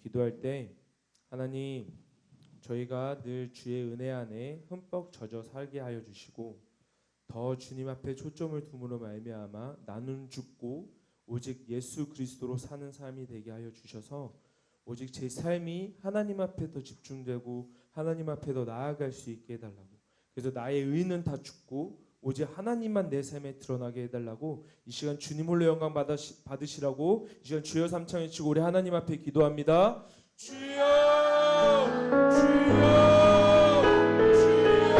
기도할 때 하나님, 저희가 늘 주의 은혜 안에 흠뻑 젖어 살게 하여 주시고 더 주님 앞에 초점을 둠으로 말미암아 나는 죽고 오직 예수 그리스도로 사는 삶이 되게 하여 주셔서 오직 제 삶이 하나님 앞에 더 집중되고 하나님 앞에 더 나아갈 수 있게 해달라고. 그래서 나의 의는 다 죽고 오직 하나님만 내 삶에 드러나게 해달라고 이 시간 주님 홀로 영광 받으시라고 이 시간 주여 삼창 외치고 우리 하나님 앞에 기도합니다. 주여 주여 주여.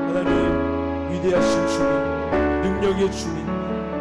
하나님, 위대하신 주님, 능력의 주님,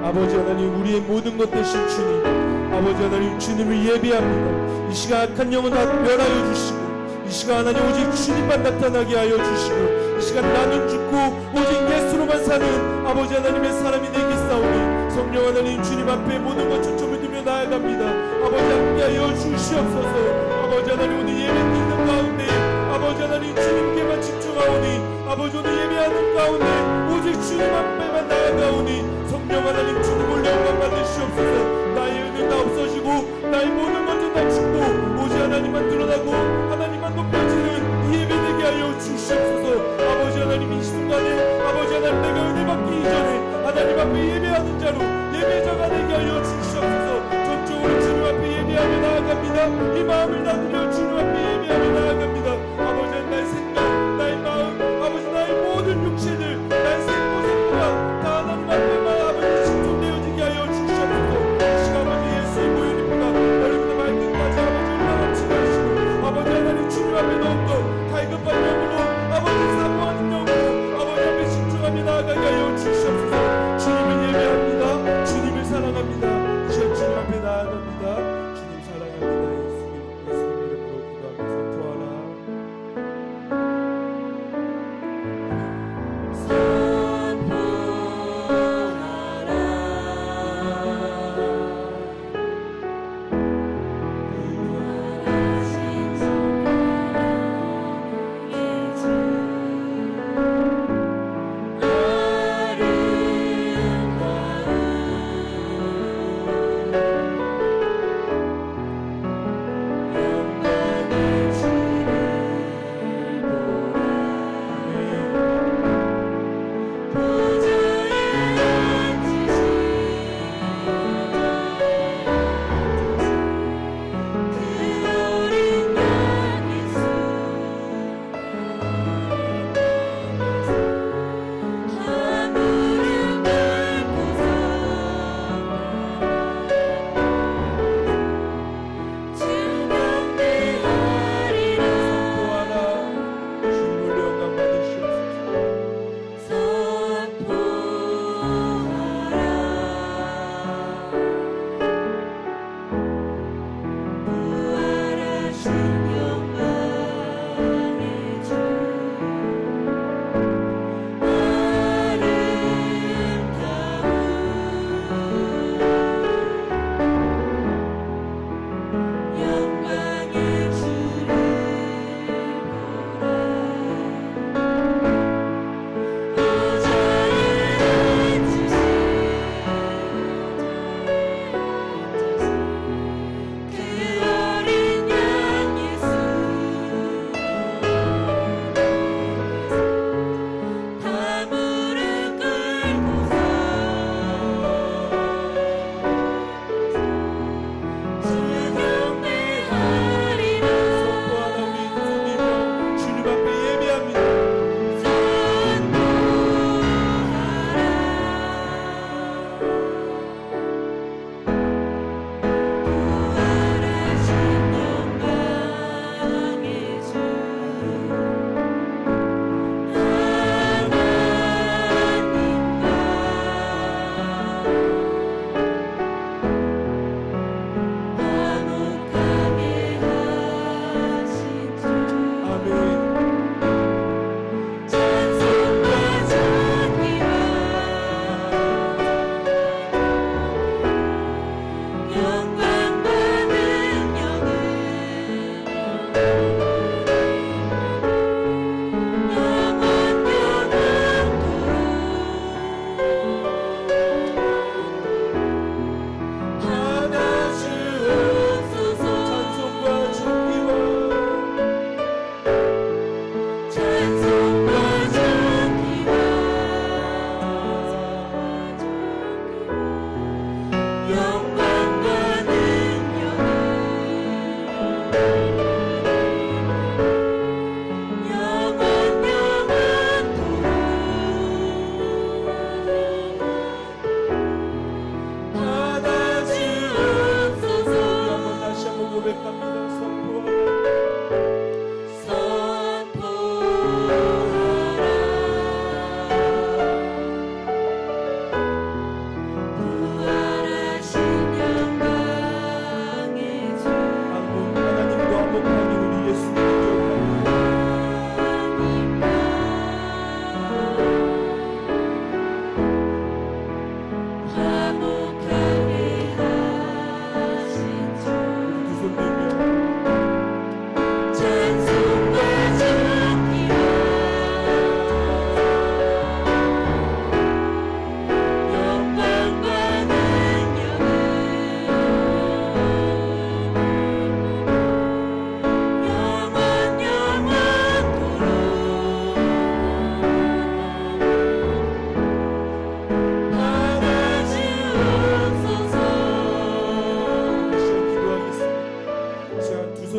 아버지 하나님, 우리의 모든 것 되신 주님, 아버지 하나님, 주님을 예배합니다. 이 시간 악한 영혼 다 멸하여 주시고 이 시간 하나님 오직 주님만 나타나게 하여 주시고 이 시간 나는 죽고 오직 예수로만 사는 아버지 하나님의 사람이 되겠사오니 성령 하나님, 주님 앞에 모든 것 초점을 두며 나아갑니다. 아버지 함께하여 주시옵소서. 아버지 하나님, 오늘 예배 드리는 가운데 아버지 하나님 주님께만 집중하오니 아버지 오늘 예배하는 가운데 오직 주님 앞에만 나아가오니 성령 하나님, 주님 홀로 영광 받으시옵소서. 나의 은은 다 없어지고 나의 모든 것은 다 죽고 오직 하나님만 드러나고 하나님만 높여지는 이 예배 되게 하여 주시옵소서. 아버지 하나님, 이 순간에 아버지 하나님, 내가 은혜 받기 이전에 하나님 앞에 예배하는 자로 예배자가 되게 하여 주시옵소서. 전적으로 주님 앞에 예배하며 나아갑니다. 이 마음을 나누려 주님 앞에 예배하며 나아갑니다. 아버지 하나님, 나의 생각, 나의 마음, 아버지 나의 모든 육체들, 나의 생고생고가 다 하나님 앞에만 아버지 집중되어지게 하여 주시옵소서. 이 시간 아버지 예수의 보혈입니다. 여러분의 말끝까지 아버지 올라가 치하시고 아버지 하나님, 주님 앞에 더욱더 갈급한 영으로 아버지 사모하는 영으로 아버지 앞에 집중하며 나아가게 하여 주시옵소서. 주님을 예배합니다. 주님을 사랑합니다. 이 시간 주님 앞에 나아갑니다. 주님 사랑합니다. 예수님 이름으로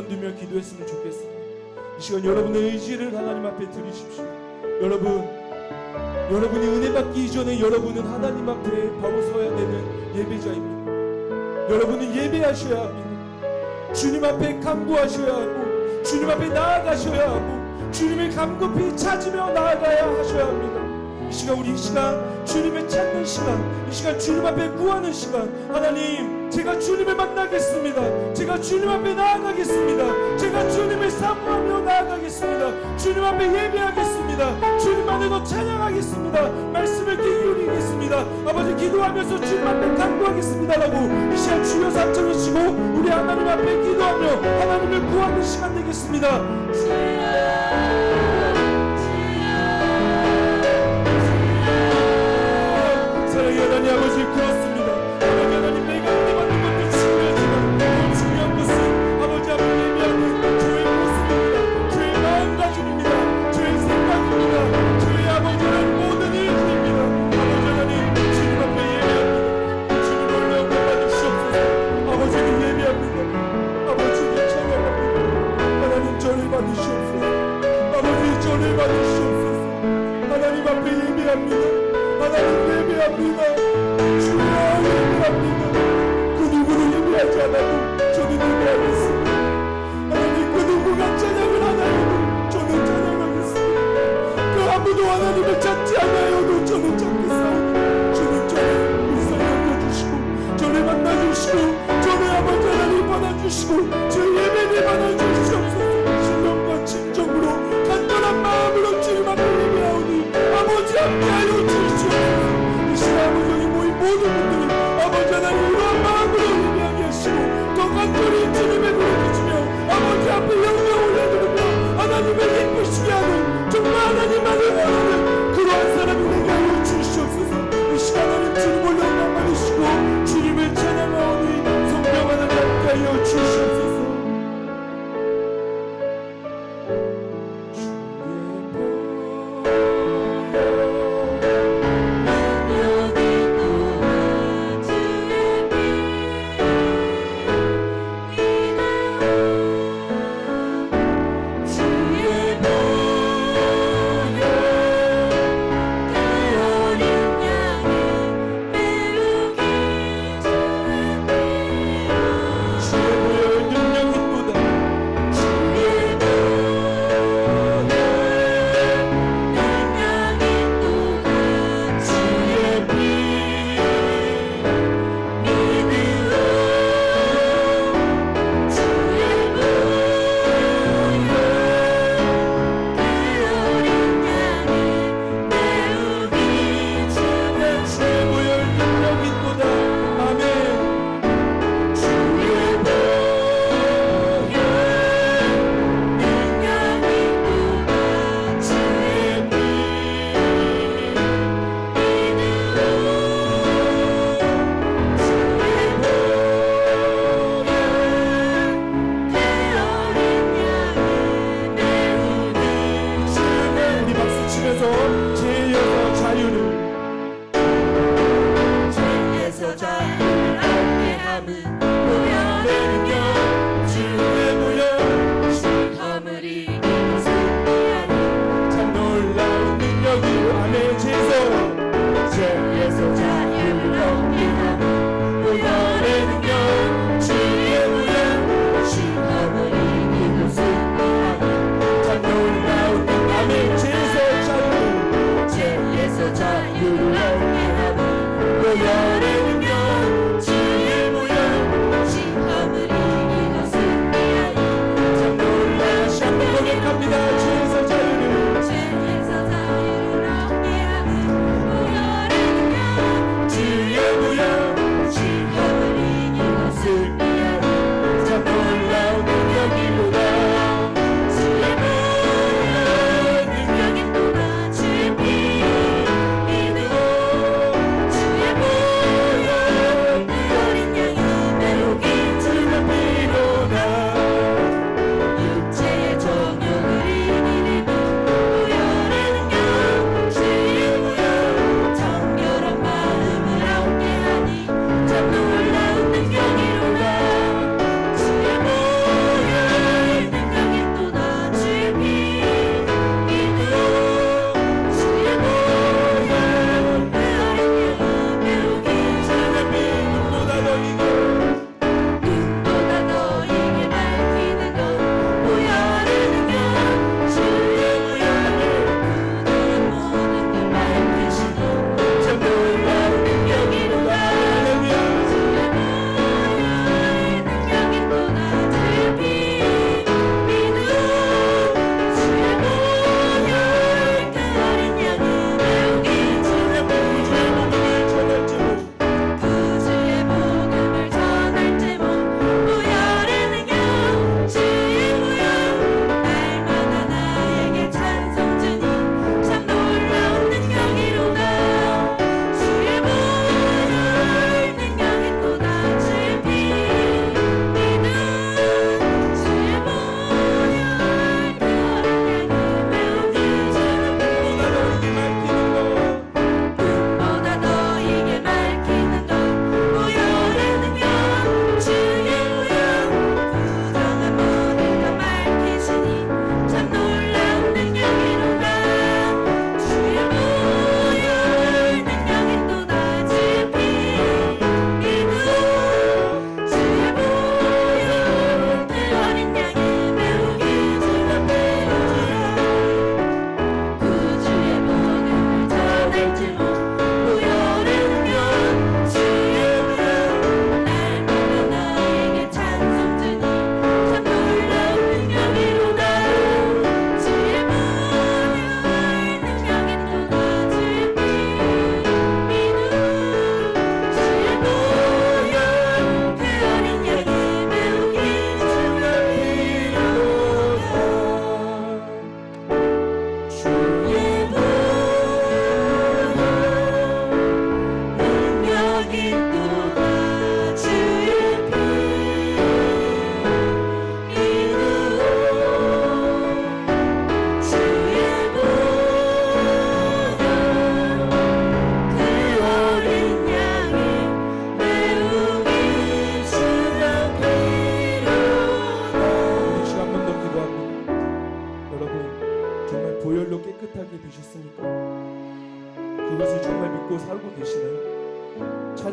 들며 기도했으면 좋겠습니다. 이 시간 여러분의 의지를 하나님 앞에 드리십시오. 여러분이 은혜 받기 이전에 여러분은 하나님 앞에 바로 서야 되는 예배자입니다. 여러분은 예배하셔야 합니다. 주님 앞에 간구하셔야 하고 주님 앞에 나아가셔야 하고 주님을 간급히 찾으며 나아가야 하셔야 합니다. 이 시간 우리 이 시간 주님을 찾는 시간, 이 시간 주님 앞에 구하는 시간. 하나님, 제가 주님을 만나겠습니다. 제가 주님 앞에 나아가겠습니다. 제가 주님을 사모하며 나아가겠습니다. 주님 앞에 예배하겠습니다. 주님만으로 찬양하겠습니다. 말씀을 기울이겠습니다. 아버지, 기도하면서 주님 앞에 간구하겠습니다라고 이 시간 주여 삼천이시고 우리 하나님 앞에 기도하며 하나님을 구하는 시간 되겠습니다. 사랑의 하나님 아버지, 그렇습니다. 아버지 하나님, 내가 은혜 받는 것도 중요하지만 더 중요한 것은 아버지 앞에 예배하는 저의 모습입니다. 저의 마음가짐입니다. 저의 생각입니다. 저의 아버지 하나님 모든 일들입니다. 아버지 하나님, 주님 앞에 예배합니다. 주님 얼른 영광 받으시옵소서. 아버지는 예배합니다. 아버지는 찬양합니다. 하나님, 저를 받으시옵소서. 아버지, 저를 받으시옵소서. 하나님 앞에 예배합니다. 하나님 예배합니다. 주여 예배합니다. 그 누구를 예배하지 않아도 저는 예배하겠습니다. 하나님, 그 누구가 찬양을 하나요? 저는 찬양하겠습니다. 그 아무도 하나님을 찾지 않아요도 저는 찾겠습니다. 주는 저를 일상 여겨주시고 저를 만나주시고 저를 아버지 하나님 받아주시고 제 예배를 받아주시옵소서. 신령과 진정으로 간절한 마음으로 주님 앞에 예배하오니 아버지 함께하여 주시옵소서. 이 시간 아버지 모인 모든 분들이 아버지 하나님 이러한 마음으로 예배하게 하시고 더 간절히 주님의 노래 주시며 아버지 앞에 영광 올려드리며 하나님을 기쁘시게 하는 정말 하나님만을 원하는 그러한 사람이 되게 하여 주시옵소서. 이 시간 하나님 주님 올려 영광 받으시고 주님을 찬양하오니 성령 하나님 함께하여 주시옵소서.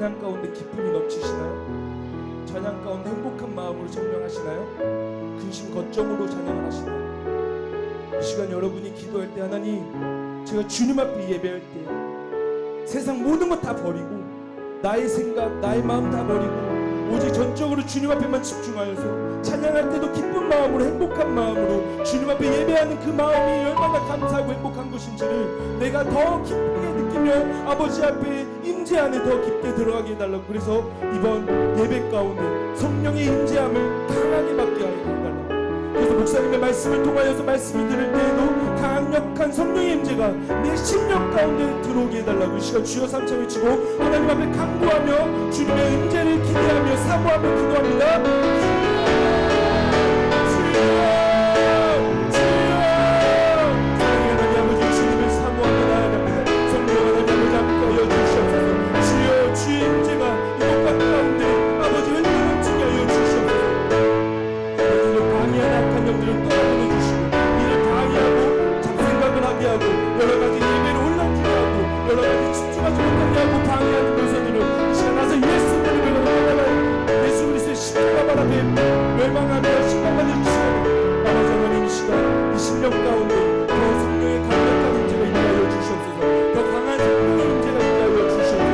찬양 가운데 기쁨이 넘치시나요? 찬양 가운데 행복한 마음으로 청명하시나요? 근심 걱정으로 찬양을 하시나요? 이 시간 여러분이 기도할 때 하나님, 제가 주님 앞에 예배할 때 세상 모든 것 다 버리고 나의 생각, 나의 마음 다 버리고 오직 전적으로 주님 앞에만 집중하여서 찬양할 때도 기쁜 마음으로, 행복한 마음으로 주님 앞에 예배하는 그 마음이 얼마나 감사하고 행복한 것인지를 내가 더 기쁘게 느끼며 아버지 앞에 임재 안에 더 깊게 들어가게 해달라고. 그래서 이번 예배 가운데 성령의 임재함을 강하게 받게 하여 달라고. 그래서 목사님의 말씀을 통하여서 말씀을 들을 때에도 강력한 성령의 임재가 내 심령 가운데 들어오게 해달라고. 이 시간 주여 삼창 외치고 하나님 앞에 간구하며 주님의 임재를 기대하며 사모하며 기도합니다. 멸망하며 심판받을 시간 아버지 하나님, 이 시간 이 심령 가운데 더 성령의 강력한 임재가 있게 하여 주시옵소서. 더 강한 성령의 임재가 있게 하여 주시옵소서.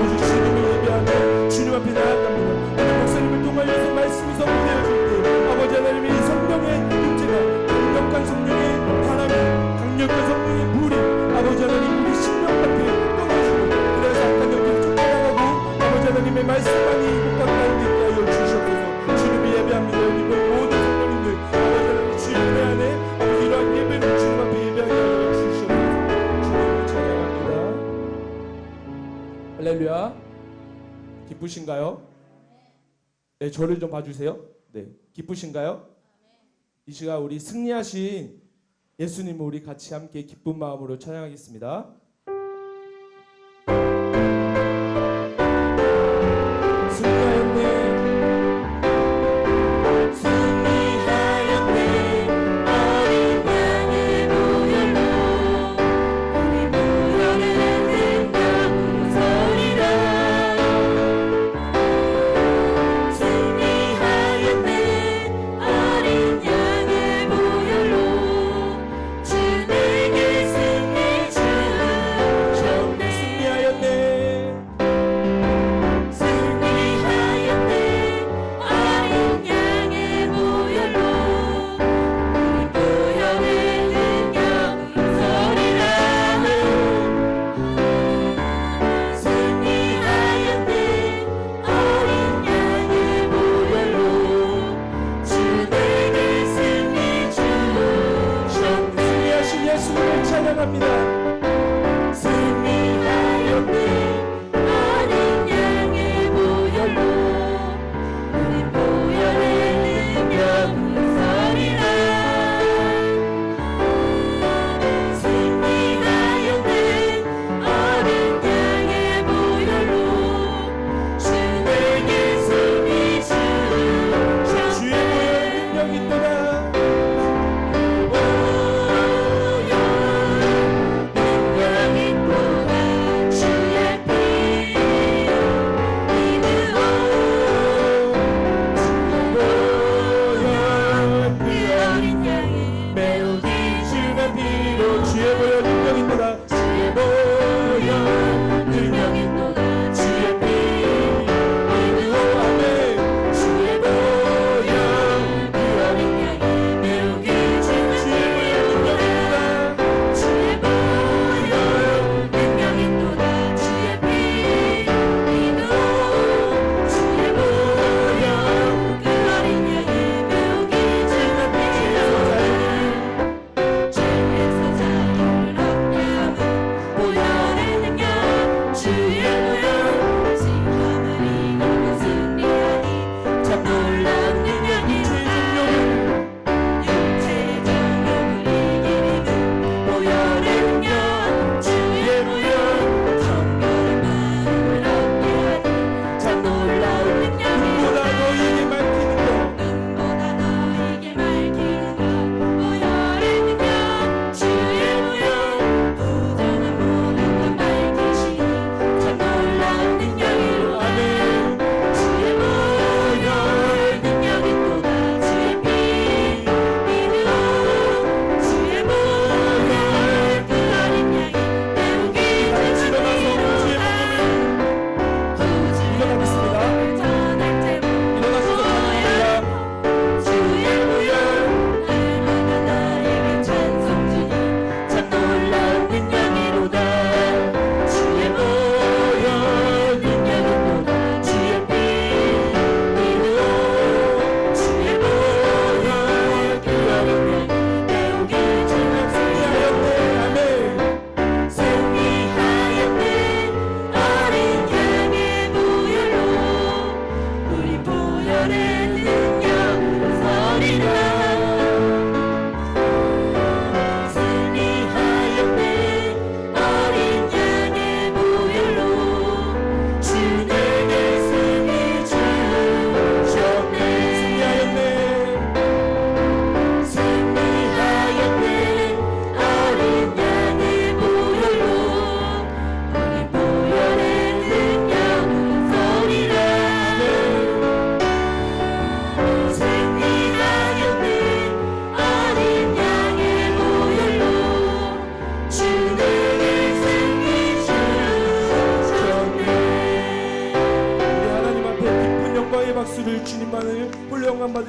오직 주님을 예배하며 주님 앞에 나아갑니다. 오늘 목사님을 통하여서 말씀이 선포되어질 때 아버지 하나님의 이 성령의 임재가, 강력한 성령의 바람이, 강력한 성령의 불이 아버지 하나님 우리 심령 앞에 떠나주고 그래서 악한 영들을 쫓아나가고 아버지 하나님의 말씀만이 이곳 가운데 있게 하여 주시옵소서. 예배합니다. 여기 모든 성도님들 아버지 하나님 주의 은혜 안에 아버지 이러한 예배를 주님 앞에 예배하게 하여 주시옵소서. 주님을 찬양합니다. 할렐루야. 기쁘신가요? 네, 저를 좀 봐주세요. 네, 기쁘신가요? 이 시간 우리 승리하신 예수님을 우리 같이 함께 기쁜 마음으로 찬양하겠습니다. 주내게 승리 주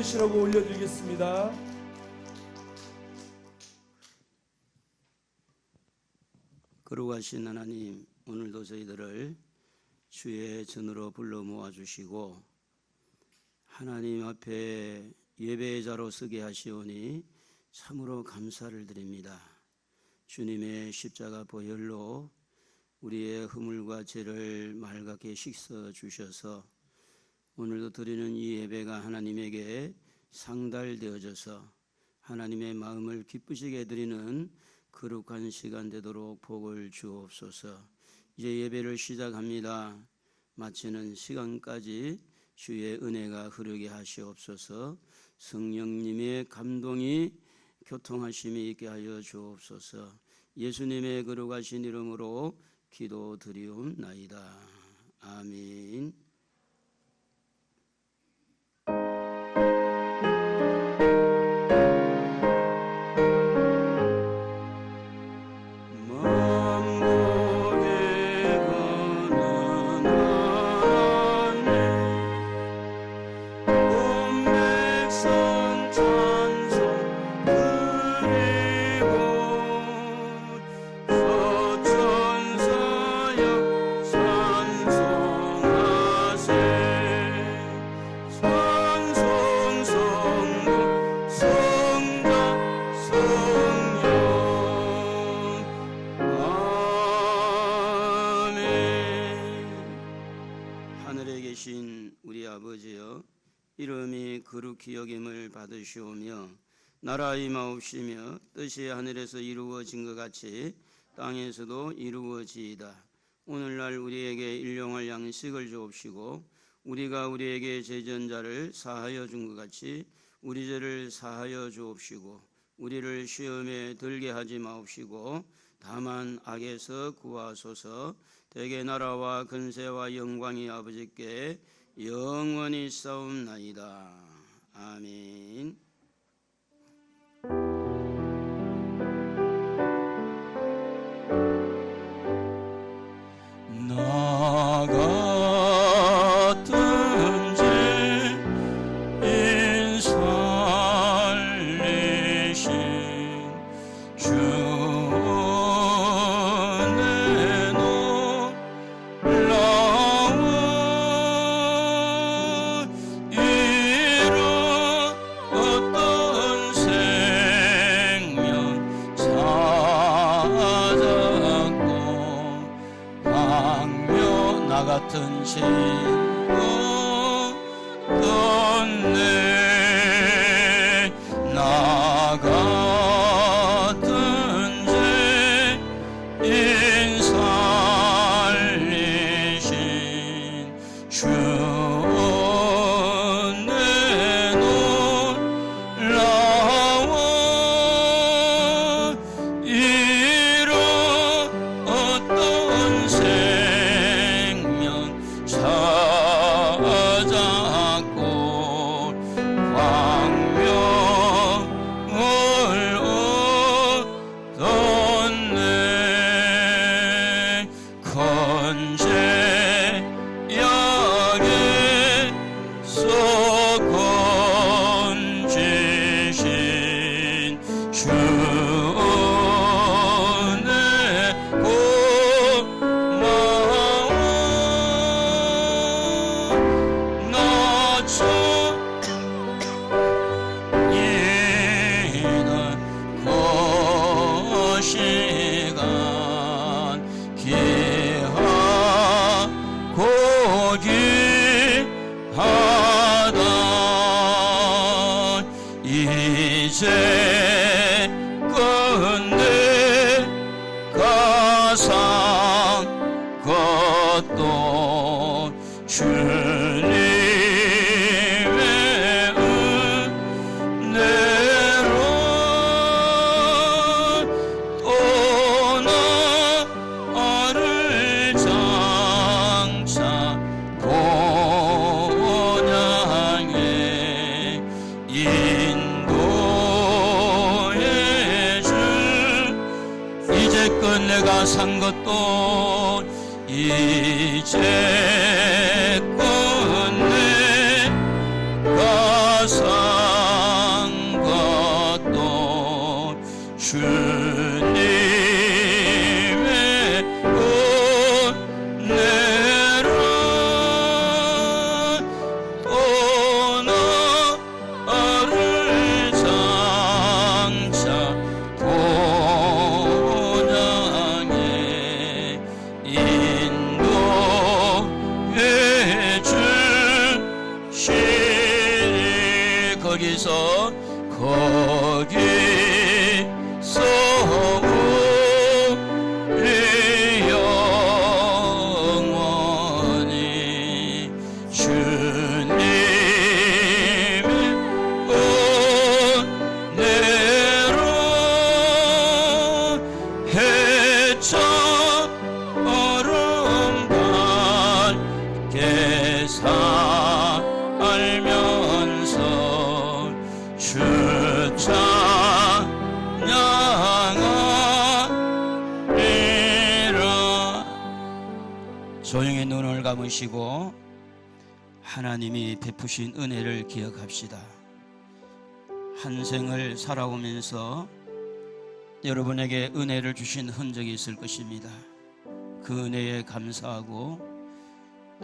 받으시라고 올려드리겠습니다. 거룩하신 하나님, 오늘도 저희들을 주의 전으로 불러 모아주시고 하나님 앞에 예배의 자로 서게 하시오니 참으로 감사를 드립니다. 주님의 십자가 보혈로 우리의 허물과 죄를 맑게 씻어 주셔서 오늘도 드리는 이 예배가 하나님에게 상달되어져서 하나님의 마음을 기쁘시게 드리는 거룩한 시간 되도록 복을 주옵소서. 이제 예배를 시작합니다. 마치는 시간까지 주의 은혜가 흐르게 하시옵소서. 성령님의 감동이 교통하심이 있게 하여 주옵소서. 예수님의 거룩하신 이름으로 기도드리옵나이다. 아멘. 이름이 거룩히 여김을 받으시오며 나라 임하옵시며 뜻이 하늘에서 이루어진 것 같이 땅에서도 이루어지이다. 오늘날 우리에게 일용할 양식을 주옵시고 우리가 우리에게 죄전자를 사하여 준 것 같이 우리 죄를 사하여 주옵시고 우리를 시험에 들게 하지 마옵시고 다만 악에서 구하소서. 대개 나라와 근세와 영광이 아버지께 영원히 싸움나이다. 아멘. 나 같은 죄인 살리신 주 은혜 놀라워 이런 어떤 생명 찾았고 광명 나 같은 죄인 없던데 나 같은 죄인 살리신 주 은혜 놀라워 이런 어떤 생명 찾았고 광명을 얻었네. 건재약에서 건지신 주 은혜 고마워. 나처 이는 거시간 귀하고 귀하다. 이제 끝내 가상 것도 주님의 은혜로 또 나를 장차 본향에 인도해 줄 이제껏 내가 산 것도 이제껏 내가 산 주님의 은혜라 또 나를 장차 도장에 인도해 주시니 거기서 우리 영원히 주님의 은혜로 해처럼 밝게 살면서 주 찬양하리라. 조용히 눈을 감으시고 하나님이 베푸신 은혜를 기억합시다. 한 생을 살아오면서 여러분에게 은혜를 주신 흔적이 있을 것입니다. 그 은혜에 감사하고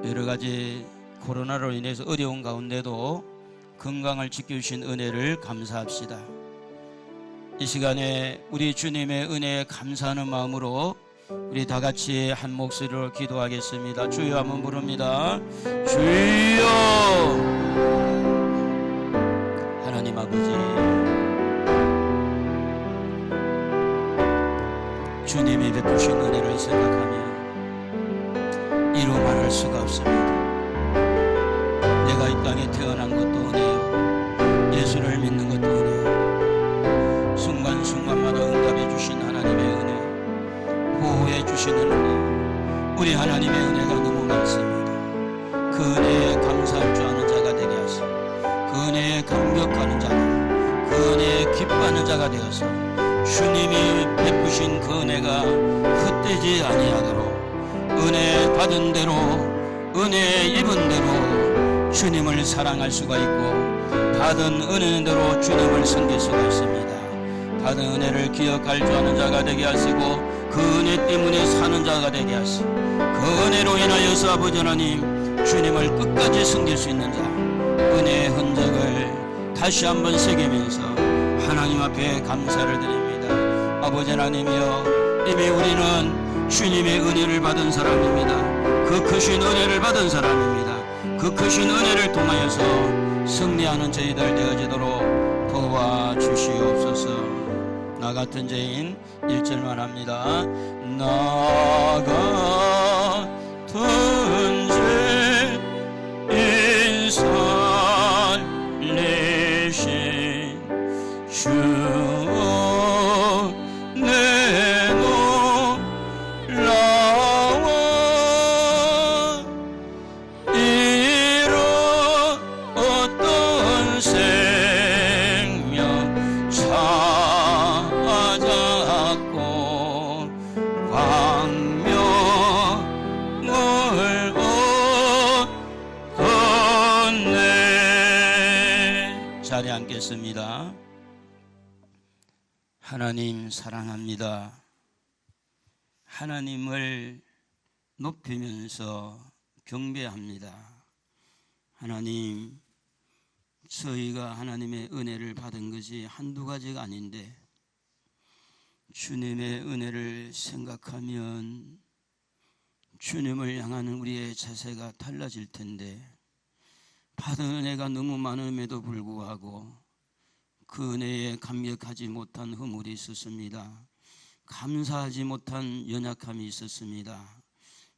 여러 가지 코로나로 인해서 어려운 가운데도 건강을 지켜주신 은혜를 감사합시다. 이 시간에 우리 주님의 은혜에 감사하는 마음으로 우리 다 같이 한 목소리로 기도하겠습니다. 주여 한번 부릅니다. 주여. 하나님 아버지, 주님이 베푸신 은혜를 생각하며 이루 말할 수가 없습니다. 내가 이 땅에 태어난 것도 은혜요, 예수를 믿는 것도 은혜요, 순간순간마다 응답해 주신 하나님의 은혜, 보호해 주시는 은혜, 우리 하나님의 은혜가 너무 많습니다. 그 은혜에 감사할 줄 아는 자가 되게 하시고, 그 은혜에 감격하는 자가, 그 은혜에 기뻐하는 자가 되어서 주님이 베푸신 그 은혜가 헛되지 아니하도록 은혜 받은 대로, 은혜 입은 대로 주님을 사랑할 수가 있고, 받은 은혜대로 주님을 섬길 수가 있습니다. 받은 은혜를 기억할 줄 아는 자가 되게 하시고, 그 은혜 때문에 사는 자가 되게 하시고, 그 은혜로 인하여서 아버지 하나님 주님을 끝까지 섬길 수 있는 자, 은혜의 흔적을 다시 한번 새기면서 하나님 앞에 감사를 드립니다. 아버지 하나님이여, 이미 우리는 주님의 은혜를 받은 사람입니다. 그 크신 은혜를 받은 사람입니다. 그 크신 은혜를 통하여서 승리하는 저희들 되어지도록 도와주시옵소서. 나 같은 죄인 1절만 합니다. 나 같은 죄인 살리신 주 자리에 앉겠습니다. 하나님 사랑합니다. 하나님을 높이면서 경배합니다. 하나님, 저희가 하나님의 은혜를 받은 것이 한두 가지가 아닌데 주님의 은혜를 생각하면 주님을 향하는 우리의 자세가 달라질 텐데, 받은 은혜가 너무 많음에도 불구하고 그 은혜에 감격하지 못한 허물이 있었습니다. 감사하지 못한 연약함이 있었습니다.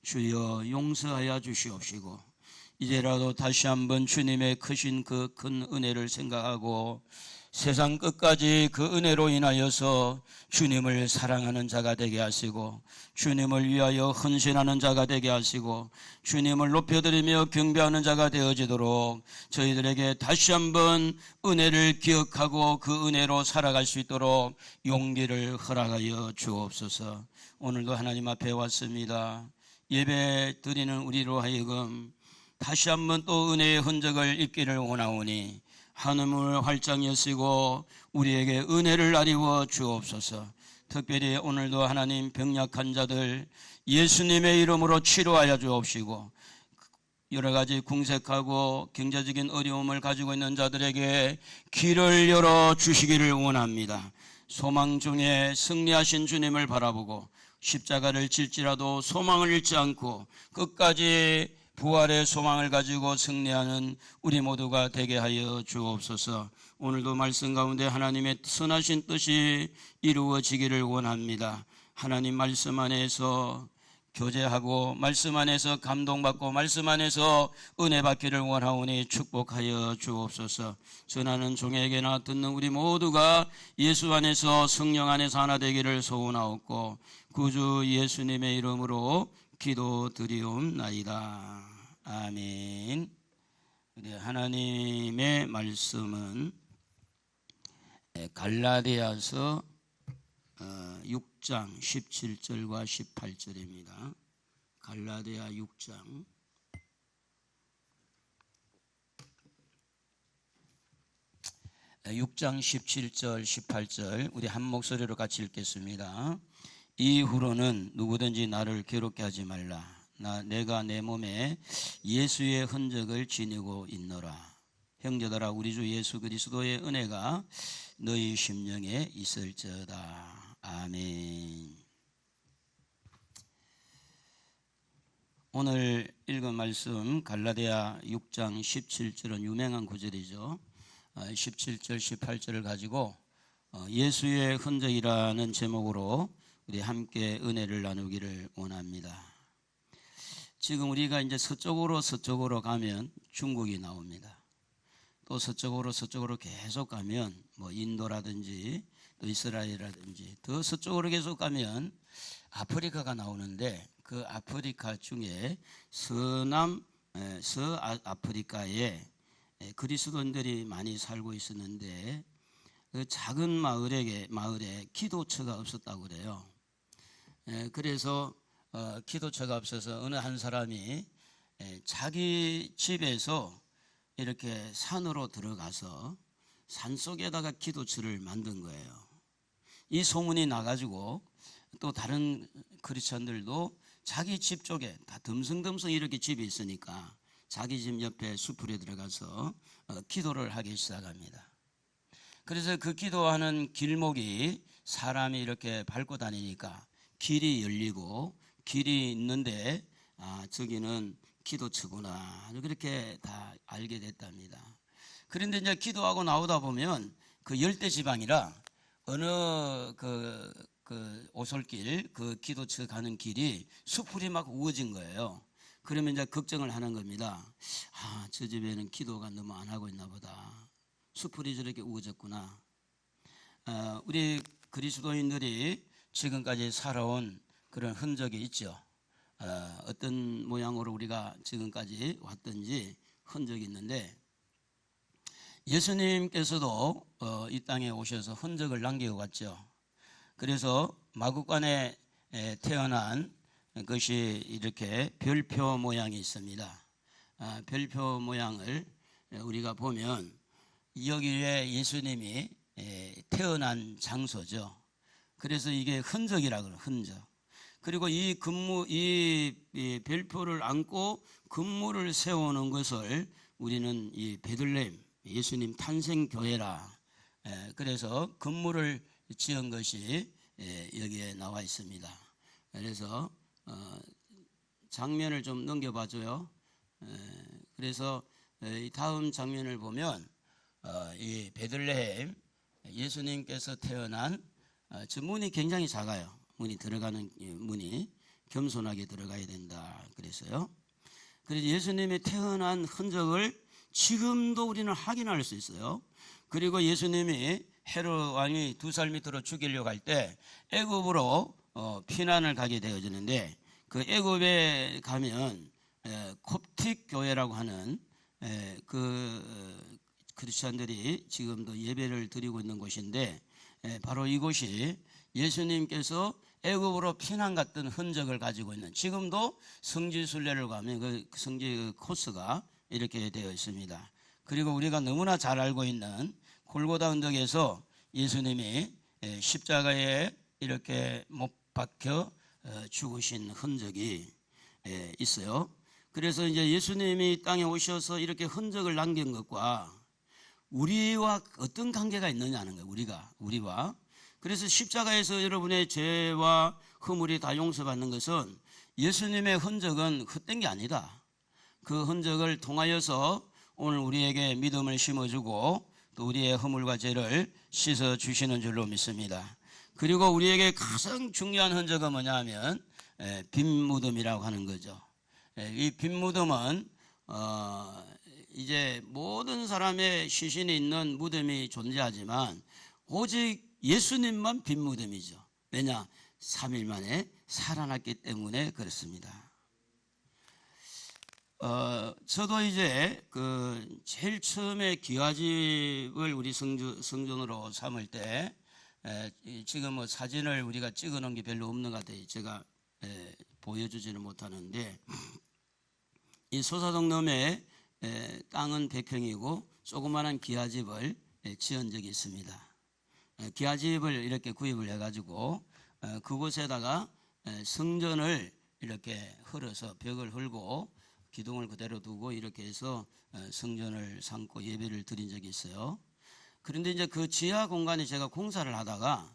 주여 용서하여 주시옵시고, 이제라도 다시 한번 주님의 크신 그 큰 은혜를 생각하고 세상 끝까지 그 은혜로 인하여서 주님을 사랑하는 자가 되게 하시고, 주님을 위하여 헌신하는 자가 되게 하시고, 주님을 높여드리며 경배하는 자가 되어지도록 저희들에게 다시 한번 은혜를 기억하고 그 은혜로 살아갈 수 있도록 용기를 허락하여 주옵소서. 오늘도 하나님 앞에 왔습니다. 예배 드리는 우리로 하여금 다시 한번 또 은혜의 흔적을 입기를 원하오니 하늘문을 활짝 여시고 우리에게 은혜를 나리워 주옵소서. 특별히 오늘도 하나님 병약한 자들 예수님의 이름으로 치료하여 주옵시고, 여러 가지 궁색하고 경제적인 어려움을 가지고 있는 자들에게 길을 열어 주시기를 원합니다. 소망 중에 승리하신 주님을 바라보고 십자가를 질지라도 소망을 잃지 않고 끝까지 부활의 소망을 가지고 승리하는 우리 모두가 되게 하여 주옵소서. 오늘도 말씀 가운데 하나님의 선하신 뜻이 이루어지기를 원합니다. 하나님 말씀 안에서 교제하고 말씀 안에서 감동받고 말씀 안에서 은혜 받기를 원하오니 축복하여 주옵소서. 전하는 종에게나 듣는 우리 모두가 예수 안에서 성령 안에서 하나 되기를 소원하옵고 구주 예수님의 이름으로 기도드리옵나이다. 아멘. 하나님의 말씀은 갈라디아서 6장 17절과 18절입니다. 갈라디아 6장 17절 18절 우리 한 목소리로 같이 읽겠습니다. 이후로는 누구든지 나를 괴롭게 하지 말라. 내가 내 몸에 예수의 흔적을 지니고 있노라. 형제들아, 우리 주 예수 그리스도의 은혜가 너희 심령에 있을지어다. 아멘. 오늘 읽은 말씀 갈라디아 6장 17절은 유명한 구절이죠. 17절 18절을 가지고 예수의 흔적이라는 제목으로 우리 함께 은혜를 나누기를 원합니다. 지금 우리가 이제 서쪽으로 가면 중국이 나옵니다. 또 서쪽으로 계속 가면 뭐 인도라든지 또 이스라엘이라든지 더 서쪽으로 계속 가면 아프리카가 나오는데, 그 아프리카 중에 서아프리카에 그리스도인들이 많이 살고 있었는데 그 작은 마을에 기도처가 없었다고 그래요. 그래서 기도처가 없어서 어느 한 사람이 자기 집에서 이렇게 산으로 들어가서 산속에다가 기도처를 만든 거예요. 이 소문이 나가지고 또 다른 크리스천들도 자기 집 쪽에 다 듬성듬성 이렇게 집이 있으니까 자기 집 옆에 수풀에 들어가서 기도를 하기 시작합니다. 그래서 그 기도하는 길목이 사람이 이렇게 밟고 다니니까 길이 열리고 길이 있는데 저기는 기도처구나, 그렇게 다 알게 됐답니다. 그런데 이제 기도하고 나오다 보면 그 열대 지방이라 어느 그 오솔길, 그 기도처 가는 길이 수풀이 막 우거진 거예요. 그러면 이제 걱정을 하는 겁니다. 저 집에는 기도가 너무 안 하고 있나 보다. 수풀이 저렇게 우거졌구나. 우리 그리스도인들이 지금까지 살아온 그런 흔적이 있죠. 어떤 모양으로 우리가 지금까지 왔든지 흔적이 있는데, 예수님께서도 이 땅에 오셔서 흔적을 남기고 갔죠. 그래서 마구간에 태어난 것이 이렇게 별표 모양이 있습니다. 별표 모양을 우리가 보면 여기에 예수님이 태어난 장소죠. 그래서 이게 흔적이라고 그래요. 흔적. 그리고 이 별표를 안고 근무를 세우는 것을 우리는 이 베들레헴 예수님 탄생교회라, 그래서 건물을 지은 것이 여기에 나와 있습니다. 그래서 장면을 좀 넘겨봐줘요. 그래서 이 다음 장면을 보면 이 베들레헴 예수님께서 태어난 저 문이 굉장히 작아요. 문이 들어가는 문이 겸손하게 들어가야 된다 그래서요. 그래서 예수님이 태어난 흔적을 지금도 우리는 확인할 수 있어요. 그리고 예수님이 헤롯 왕이 2살 밑으로 죽이려고 할 때 애굽으로 피난을 가게 되어지는데, 그 애굽에 가면 콥틱 교회라고 하는 그 크리스천들이 지금도 예배를 드리고 있는 곳인데, 바로 이곳이 예수님께서 애굽으로 피난 갔던 흔적을 가지고 있는, 지금도 성지 순례를 가면 그 성지 코스가 이렇게 되어 있습니다. 그리고 우리가 너무나 잘 알고 있는 골고다 언덕에서 예수님이 십자가에 이렇게 못 박혀 죽으신 흔적이 있어요. 그래서 이제 예수님이 땅에 오셔서 이렇게 흔적을 남긴 것과 우리와 어떤 관계가 있느냐는 거예요. 우리와. 그래서 십자가에서 여러분의 죄와 허물이 다 용서받는 것은 예수님의 흔적은 헛된 게 아니다. 그 흔적을 통하여서 오늘 우리에게 믿음을 심어주고 또 우리의 허물과 죄를 씻어주시는 줄로 믿습니다. 그리고 우리에게 가장 중요한 흔적은 뭐냐 하면 빈무덤이라고 하는 거죠. 이 빈무덤은 이제 모든 사람의 시신이 있는 무덤이 존재하지만 오직 예수님만 빈무덤이죠. 왜냐? 3일 만에 살아났기 때문에 그렇습니다. 저도 이제 제일 처음에 기와집을 우리 성전으로 삼을 때 지금 뭐 사진을 우리가 찍어 놓은 게 별로 없는 것 같아요. 제가 보여주지는 못하는데 이 소사동 넘에 땅은 100평이고 조그마한 기와집을 지은 적이 있습니다. 기와집을 이렇게 구입을 해가지고 그곳에다가 성전을 이렇게 헐어서 벽을 헐고 기둥을 그대로 두고 이렇게 해서 성전을 삼고 예배를 드린 적이 있어요. 그런데 이제 그 지하 공간에 제가 공사를 하다가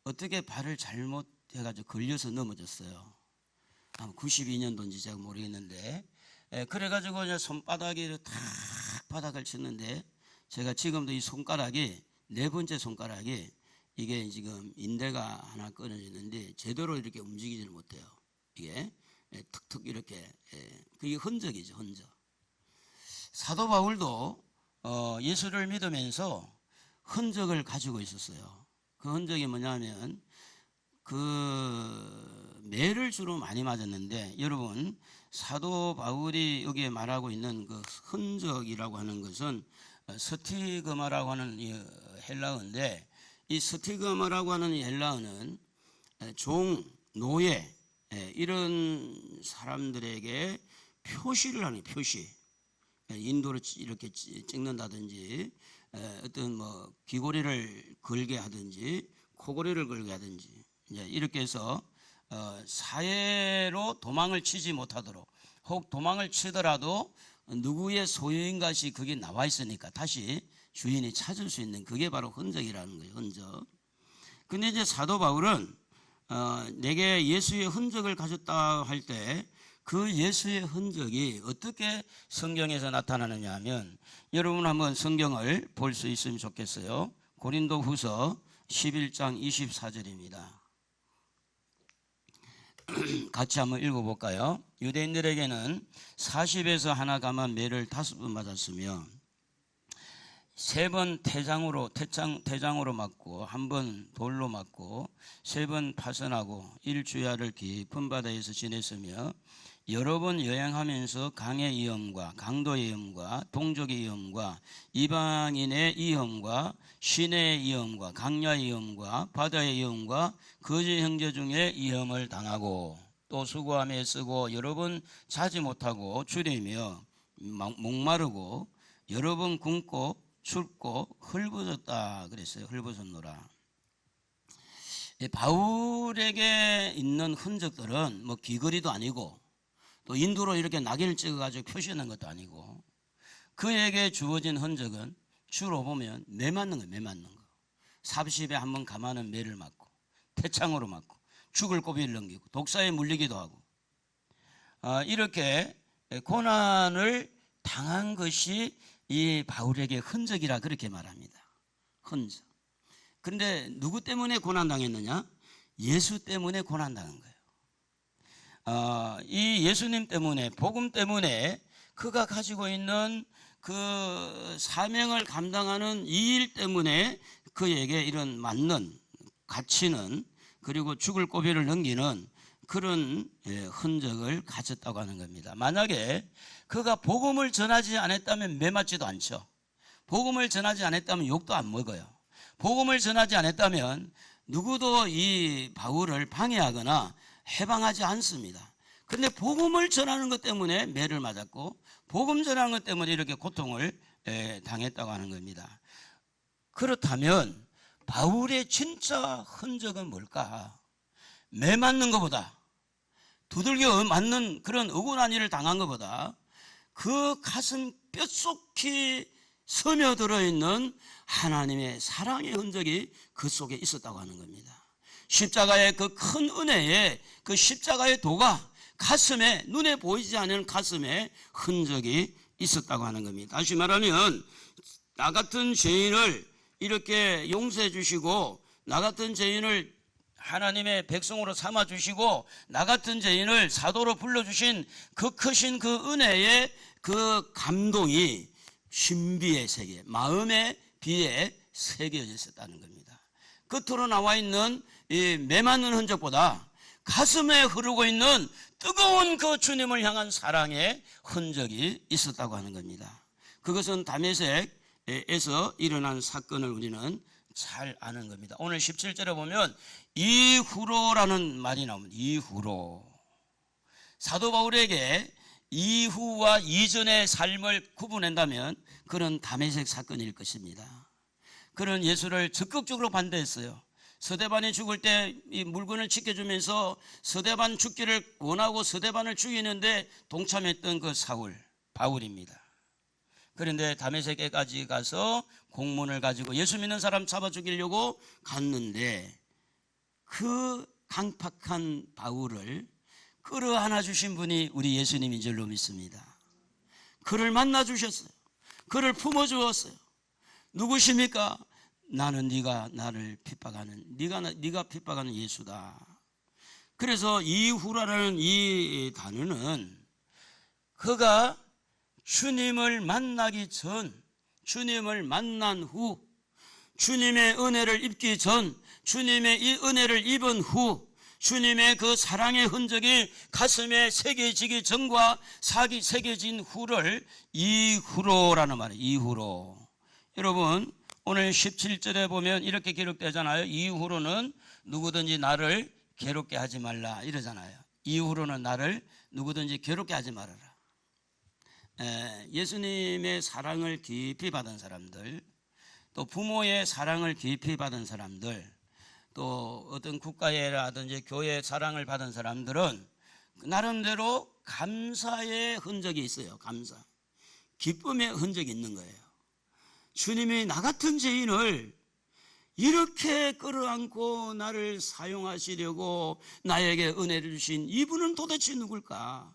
어떻게 발을 잘못해가지고 걸려서 넘어졌어요. 아마 92년도인지 제가 모르겠는데 그래가지고 이제 손바닥에 탁 바닥을 쳤는데 제가 지금도 이 손가락이 네 번째 손가락이 이게 지금 인대가 하나 끊어지는데 제대로 이렇게 움직이지를 못해요. 이게 툭툭 이렇게 그게 흔적이죠. 흔적. 사도 바울도 예수를 믿으면서 흔적을 가지고 있었어요. 그 흔적이 뭐냐면 그 매를 주로 많이 맞았는데 여러분 사도 바울이 여기에 말하고 있는 그 흔적이라고 하는 것은 스티그마라고 하는 헬라어인데 이 스티그마라고 하는 헬라어는 종, 노예 이런 사람들에게 표시를 하는 표시. 인도를 이렇게 찍는다든지 어떤 뭐 귀고리를 걸게 하든지 코고리를 걸게 하든지 이제 이렇게 해서 사회로 도망을 치지 못하도록 혹 도망을 치더라도 누구의 소유인 것이 그게 나와 있으니까 다시 주인이 찾을 수 있는 그게 바로 흔적이라는 거예요. 흔적. 근데 이제 사도 바울은 내게 예수의 흔적을 가졌다 할 때 그 예수의 흔적이 어떻게 성경에서 나타나느냐 하면 여러분 한번 성경을 볼 수 있으면 좋겠어요. 고린도 후서 11장 24절입니다. 같이 한번 읽어볼까요? 유대인들에게는 40에서 하나 감한 매를 5번 맞았으며 3번 태장으로 맞고 1번 돌로 맞고 3번 파선하고 1주야를 깊은 바다에서 지냈으며 여러 번 여행하면서 강의 위험과 강도의 위험과 동족의 위험과 이방인의 위험과 시내의 위험과 강야의 위험과 바다의 위험과 거짓 형제 중에 위험을 당하고 또 수고하며 쓰고 여러 번 자지 못하고 주리며 목마르고 여러 번 굶고 춥고 헐벗었다 그랬어요. 헐벗었노라. 바울에게 있는 흔적들은 뭐 귀걸이도 아니고 또 인도로 이렇게 낙인을 찍어가지고 표시하는 것도 아니고 그에게 주어진 흔적은 주로 보면 매 맞는 거예요. 매 맞는 거. 40에 한 번 감하는 매를 맞고 태창으로 맞고 죽을 고비를 넘기고 독사에 물리기도 하고 이렇게 고난을 당한 것이 이 바울에게 흔적이라 그렇게 말합니다. 흔적. 그런데 누구 때문에 고난당했느냐? 예수 때문에 고난당한 거예요. 이 예수님 때문에 복음 때문에 그가 가지고 있는 그 사명을 감당하는 이 일 때문에 그에게 이런 맞는 갇히는 그리고 죽을 고비를 넘기는 그런 흔적을 가졌다고 하는 겁니다. 만약에 그가 복음을 전하지 않았다면 매 맞지도 않죠. 복음을 전하지 않았다면 욕도 안 먹어요. 복음을 전하지 않았다면 누구도 이 바울을 방해하거나 해방하지 않습니다. 그런데 복음을 전하는 것 때문에 매를 맞았고 복음 전하는 것 때문에 이렇게 고통을 당했다고 하는 겁니다. 그렇다면 바울의 진짜 흔적은 뭘까? 매 맞는 것보다, 두들겨 맞는 그런 억울한 일을 당한 것보다 그 가슴 뼛속히 스며들어 있는 하나님의 사랑의 흔적이 그 속에 있었다고 하는 겁니다. 십자가의 그 큰 은혜에 그 십자가의 도가 가슴에, 눈에 보이지 않는 가슴에 흔적이 있었다고 하는 겁니다. 다시 말하면 나 같은 죄인을 이렇게 용서해 주시고, 나 같은 죄인을 하나님의 백성으로 삼아 주시고, 나 같은 죄인을 사도로 불러주신 그 크신 그 은혜의 그 감동이 신비의 세계, 마음의 비에 새겨져 있었다는 겁니다. 겉으로 나와 있는 이 매맞는 흔적보다 가슴에 흐르고 있는 뜨거운 그 주님을 향한 사랑의 흔적이 있었다고 하는 겁니다. 그것은 다메섹에서 일어난 사건을 우리는 잘 아는 겁니다. 오늘 17절에 보면 이후로라는 말이 나옵니다. 이후로. 사도 바울에게 이후와 이전의 삶을 구분한다면 그런 다메섹 사건일 것입니다. 그는 예수를 적극적으로 반대했어요. 서대반이 죽을 때 이 물건을 지켜주면서 서대반 죽기를 원하고 서대반을 죽이는데 동참했던 그 바울입니다. 그런데 다메섹에까지 가서 공문을 가지고 예수 믿는 사람 잡아 죽이려고 갔는데 그 강팍한 바울을 끌어안아 주신 분이 우리 예수님인 줄로 믿습니다. 그를 만나 주셨어요. 그를 품어 주었어요. 누구십니까? 나는 네가 나를 핍박하는, 네가 핍박하는 예수다. 그래서 이후라는 이 단어는 그가 주님을 만나기 전, 주님을 만난 후, 주님의 은혜를 입기 전, 주님의 이 은혜를 입은 후, 주님의 그 사랑의 흔적이 가슴에 새겨지기 전과 새겨진 후를 이후로라는 말이에요. 이후로. 여러분, 오늘 17절에 보면 이렇게 기록되잖아요. 이후로는 누구든지 나를 괴롭게 하지 말라 이러잖아요. 이후로는 나를 누구든지 괴롭게 하지 말아라. 예수님의 사랑을 깊이 받은 사람들, 또 부모의 사랑을 깊이 받은 사람들, 또 어떤 국가라든지 교회의 사랑을 받은 사람들은 나름대로 감사의 흔적이 있어요. 감사, 기쁨의 흔적이 있는 거예요. 주님이 나 같은 죄인을 이렇게 끌어안고 나를 사용하시려고 나에게 은혜를 주신 이분은 도대체 누굴까?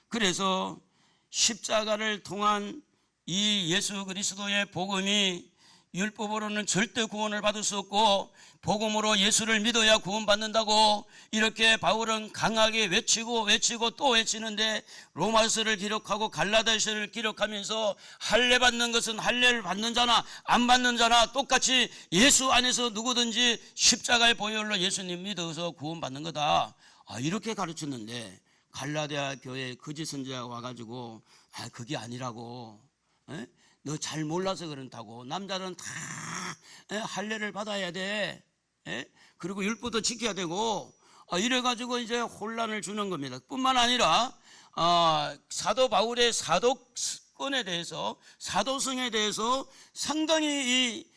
그래서 십자가를 통한 이 예수 그리스도의 복음이 율법으로는 절대 구원을 받을 수 없고 복음으로 예수를 믿어야 구원받는다고 이렇게 바울은 강하게 외치고 또 외치는데, 로마서를 기록하고 갈라디아서를 기록하면서 할례 받는 것은 할례를 받는 자나 안 받는 자나 똑같이 예수 안에서 누구든지 십자가의 보혈로 예수님 믿어서 구원받는 거다, 이렇게 가르쳤는데 갈라디아 교회 거짓 선지자가 와가지고 그게 아니라고, 너 잘 몰라서 그렇다고, 남자들은 다 할례를 받아야 돼, 그리고 율법도 지켜야 되고, 이래가지고 이제 혼란을 주는 겁니다. 뿐만 아니라 사도 바울의 사도권에 대해서, 사도성에 대해서 상당히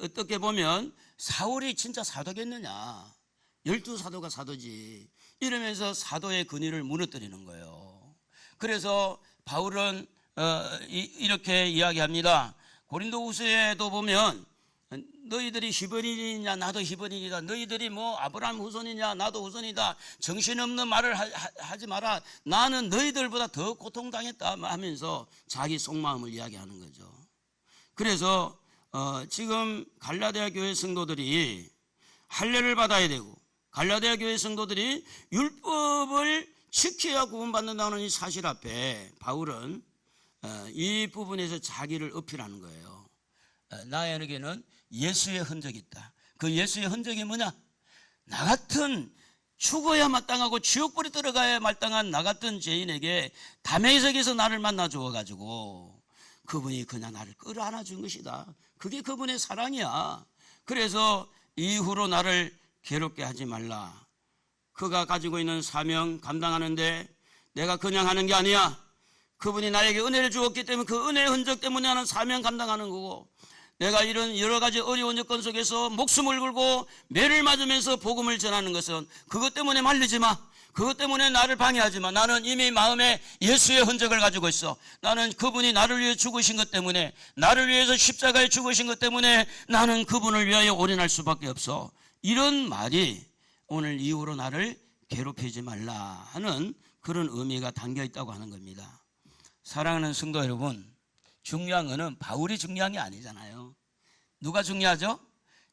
어떻게 보면 사울이 진짜 사도겠느냐, 12사도가 사도지 이러면서 사도의 권위를 무너뜨리는 거예요. 그래서 바울은 이렇게 이야기합니다. 고린도후서에도 보면 너희들이 히브리인이냐 나도 히브리인이다, 너희들이 뭐 아브라함 후손이냐 나도 후손이다, 정신없는 말을 하지 마라, 나는 너희들보다 더 고통당했다 하면서 자기 속마음을 이야기하는 거죠. 그래서 지금 갈라디아 교회 성도들이 할례를 받아야 되고 갈라디아 교회 성도들이 율법을 지켜야 구원받는다는 이 사실 앞에 바울은 이 부분에서 자기를 어필하는 거예요. 나에게는 예수의 흔적이 있다. 그 예수의 흔적이 뭐냐? 나 같은 죽어야 마땅하고 지옥불에 들어가야 마땅한 나 같은 죄인에게 다메섹에서 나를 만나 주어가지고 그분이 그냥 나를 끌어안아 준 것이다. 그게 그분의 사랑이야. 그래서 이후로 나를 괴롭게 하지 말라. 그가 가지고 있는 사명 감당하는데 내가 그냥 하는 게 아니야. 그분이 나에게 은혜를 주었기 때문에 그 은혜의 흔적 때문에 나는 사명 감당하는 거고, 내가 이런 여러 가지 어려운 여건 속에서 목숨을 걸고 매를 맞으면서 복음을 전하는 것은 그것 때문에 말리지 마, 그것 때문에 나를 방해하지 마. 나는 이미 마음에 예수의 흔적을 가지고 있어. 나는 그분이 나를 위해 죽으신 것 때문에, 나를 위해서 십자가에 죽으신 것 때문에 나는 그분을 위하여 올인할 수밖에 없어. 이런 말이 오늘 이후로 나를 괴롭히지 말라 하는 그런 의미가 담겨 있다고 하는 겁니다. 사랑하는 성도 여러분, 중요한 것은 바울이 중요한 게 아니잖아요. 누가 중요하죠?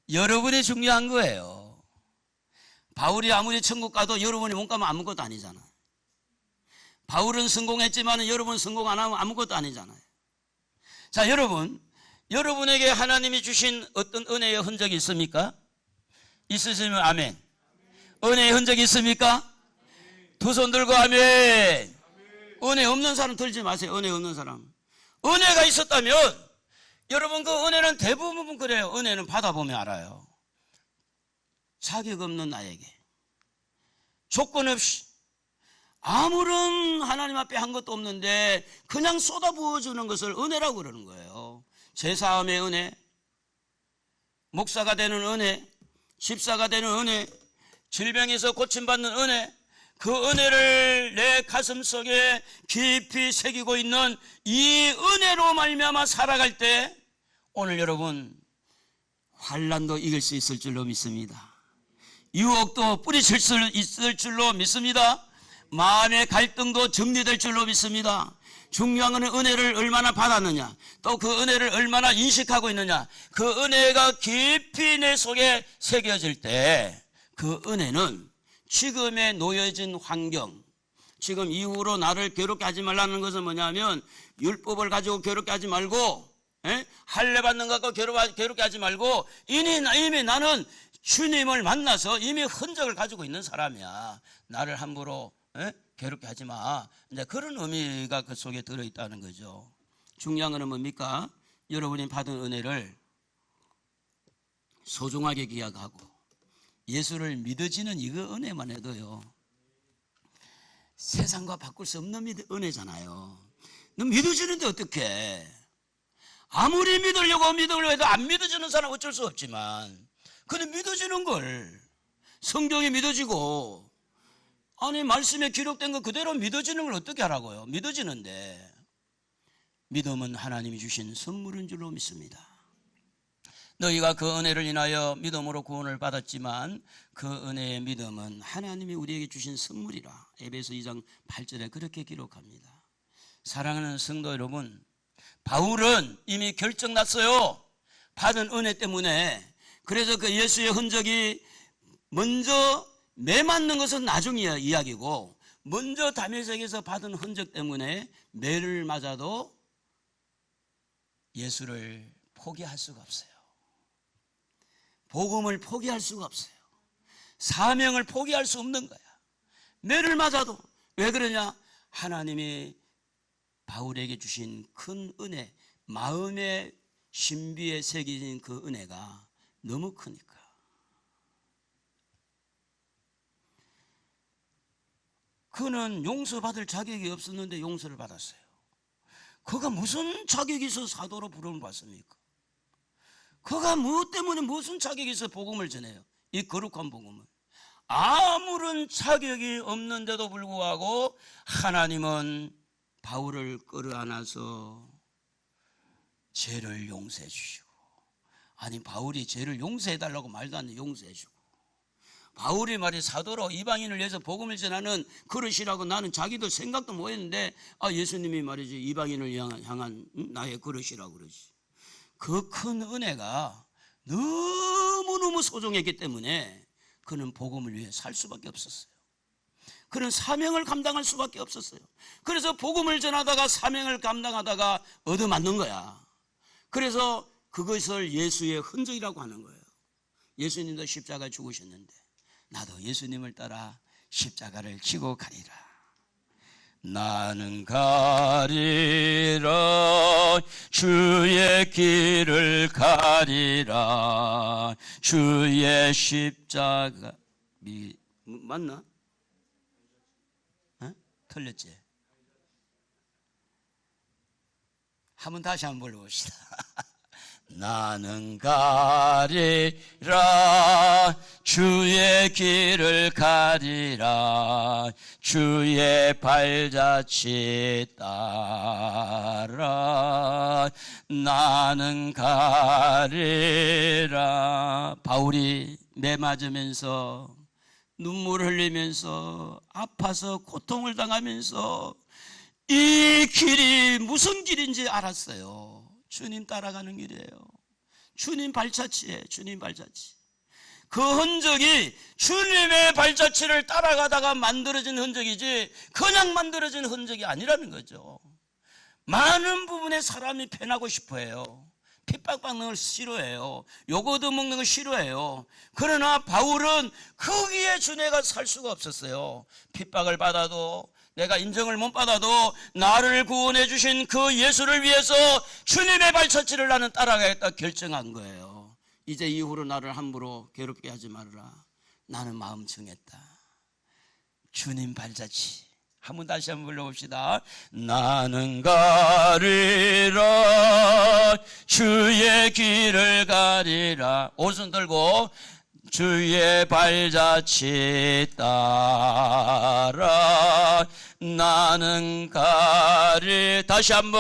여러분이 중요한 거예요. 바울이 아무리 천국 가도 여러분이 못 가면 아무것도 아니잖아요. 바울은 성공했지만 여러분 성공 안 하면 아무것도 아니잖아요. 자, 여러분에게 하나님이 주신 어떤 은혜의 흔적이 있습니까? 있으시면 아멘. 은혜의 흔적이 있습니까? 두 손 들고 아멘. 은혜 없는 사람 들지 마세요. 은혜 없는 사람. 은혜가 있었다면 여러분, 그 은혜는 대부분 그래요. 은혜는 받아보면 알아요. 자격 없는 나에게 조건 없이 아무런 하나님 앞에 한 것도 없는데 그냥 쏟아부어주는 것을 은혜라고 그러는 거예요. 제사함의 은혜, 목사가 되는 은혜, 집사가 되는 은혜, 질병에서 고침받는 은혜, 그 은혜를 내 가슴속에 깊이 새기고 있는 이 은혜로 말미암아 살아갈 때 오늘 여러분 환난도 이길 수 있을 줄로 믿습니다. 유혹도 뿌리칠 수 있을 줄로 믿습니다. 마음의 갈등도 정리될 줄로 믿습니다. 중요한 것은 은혜를 얼마나 받았느냐, 또 그 은혜를 얼마나 인식하고 있느냐. 그 은혜가 깊이 내 속에 새겨질 때 그 은혜는 지금의 놓여진 환경, 지금 이후로 나를 괴롭게 하지 말라는 것은 뭐냐면 율법을 가지고 괴롭게 하지 말고, 할례 받는 것 갖고 괴롭게 하지 말고 이미 나는 주님을 만나서 이미 흔적을 가지고 있는 사람이야. 나를 함부로 괴롭게 하지 마. 이제 그런 의미가 그 속에 들어있다는 거죠. 중요한 건 뭡니까? 여러분이 받은 은혜를 소중하게 기억하고 예수를 믿어지는 이거 은혜만 해도요, 세상과 바꿀 수 없는 은혜잖아요. 너 믿어지는데 어떡해? 아무리 믿으려고 해도 안 믿어지는 사람 어쩔 수 없지만, 근데 믿어지는 걸, 성경이 믿어지고, 아니 말씀에 기록된 거 그대로 믿어지는 걸 어떻게 하라고요? 믿어지는데, 믿음은 하나님이 주신 선물인 줄로 믿습니다. 너희가 그 은혜를 인하여 믿음으로 구원을 받았지만 그 은혜의 믿음은 하나님이 우리에게 주신 선물이라. 에베소 2장 8절에 그렇게 기록합니다. 사랑하는 성도 여러분, 바울은 이미 결정났어요. 받은 은혜 때문에. 그래서 그 예수의 흔적이 먼저 매맞는 것은 나중이야 이야기고, 먼저 다메섹에서 받은 흔적 때문에 매를 맞아도 예수를 포기할 수가 없어요. 복음을 포기할 수가 없어요. 사명을 포기할 수 없는 거야. 매를 맞아도. 왜 그러냐? 하나님이 바울에게 주신 큰 은혜, 마음의 신비에 새겨진 그 은혜가 너무 크니까. 그는 용서받을 자격이 없었는데 용서를 받았어요. 그가 무슨 자격이 있어 사도로 부름을 받습니까? 그가 무엇 때문에 무슨 자격이 있어 복음을 전해요? 이 거룩한 복음을. 아무런 자격이 없는데도 불구하고 하나님은 바울을 끌어안아서 죄를 용서해 주시고, 아니 바울이 죄를 용서해 달라고 말도 안 돼, 용서해 주고, 바울이 말이 사도로 이방인을 위해서 복음을 전하는 그릇이라고 나는 자기도 생각도 못 했는데, 예수님이 말이지 이방인을 향한 나의 그릇이라고 그러지. 그 큰 은혜가 너무너무 소중했기 때문에 그는 복음을 위해 살 수밖에 없었어요. 그는 사명을 감당할 수밖에 없었어요. 그래서 복음을 전하다가 사명을 감당하다가 얻어맞는 거야. 그래서 그것을 예수의 흔적이라고 하는 거예요. 예수님도 십자가 죽으셨는데 나도 예수님을 따라 십자가를 지고 가리라. 나는 가리라 주의 길을 가리라. 주의 십자가 맞나? 틀렸지? 한번 다시 한번 불러봅시다. 나는 가리라 주의 길을 가리라 주의 발자취 따라 나는 가리라. 바울이 매 맞으면서 눈물 흘리면서 아파서 고통을 당하면서 이 길이 무슨 길인지 알았어요. 주님 따라가는 길이에요. 주님 발자취에 주님 발자취. 그 흔적이 주님의 발자취를 따라가다가 만들어진 흔적이지 그냥 만들어진 흔적이 아니라는 거죠. 많은 부분에 사람이 편하고 싶어해요. 핍박받는 걸 싫어해요. 요거도 먹는 걸 싫어해요. 그러나 바울은 거기에 주내가 살 수가 없었어요. 핍박을 받아도 내가 인정을 못 받아도 나를 구원해 주신 그 예수를 위해서 주님의 발자취를 나는 따라가겠다 결정한 거예요. 이제 이후로 나를 함부로 괴롭게 하지 말아라. 나는 마음 정했다. 주님 발자취. 한번 다시 한번 불러봅시다. 나는 가리라 주의 길을 가리라. 오손 들고 주의 발자취 따라 나는 다시 한번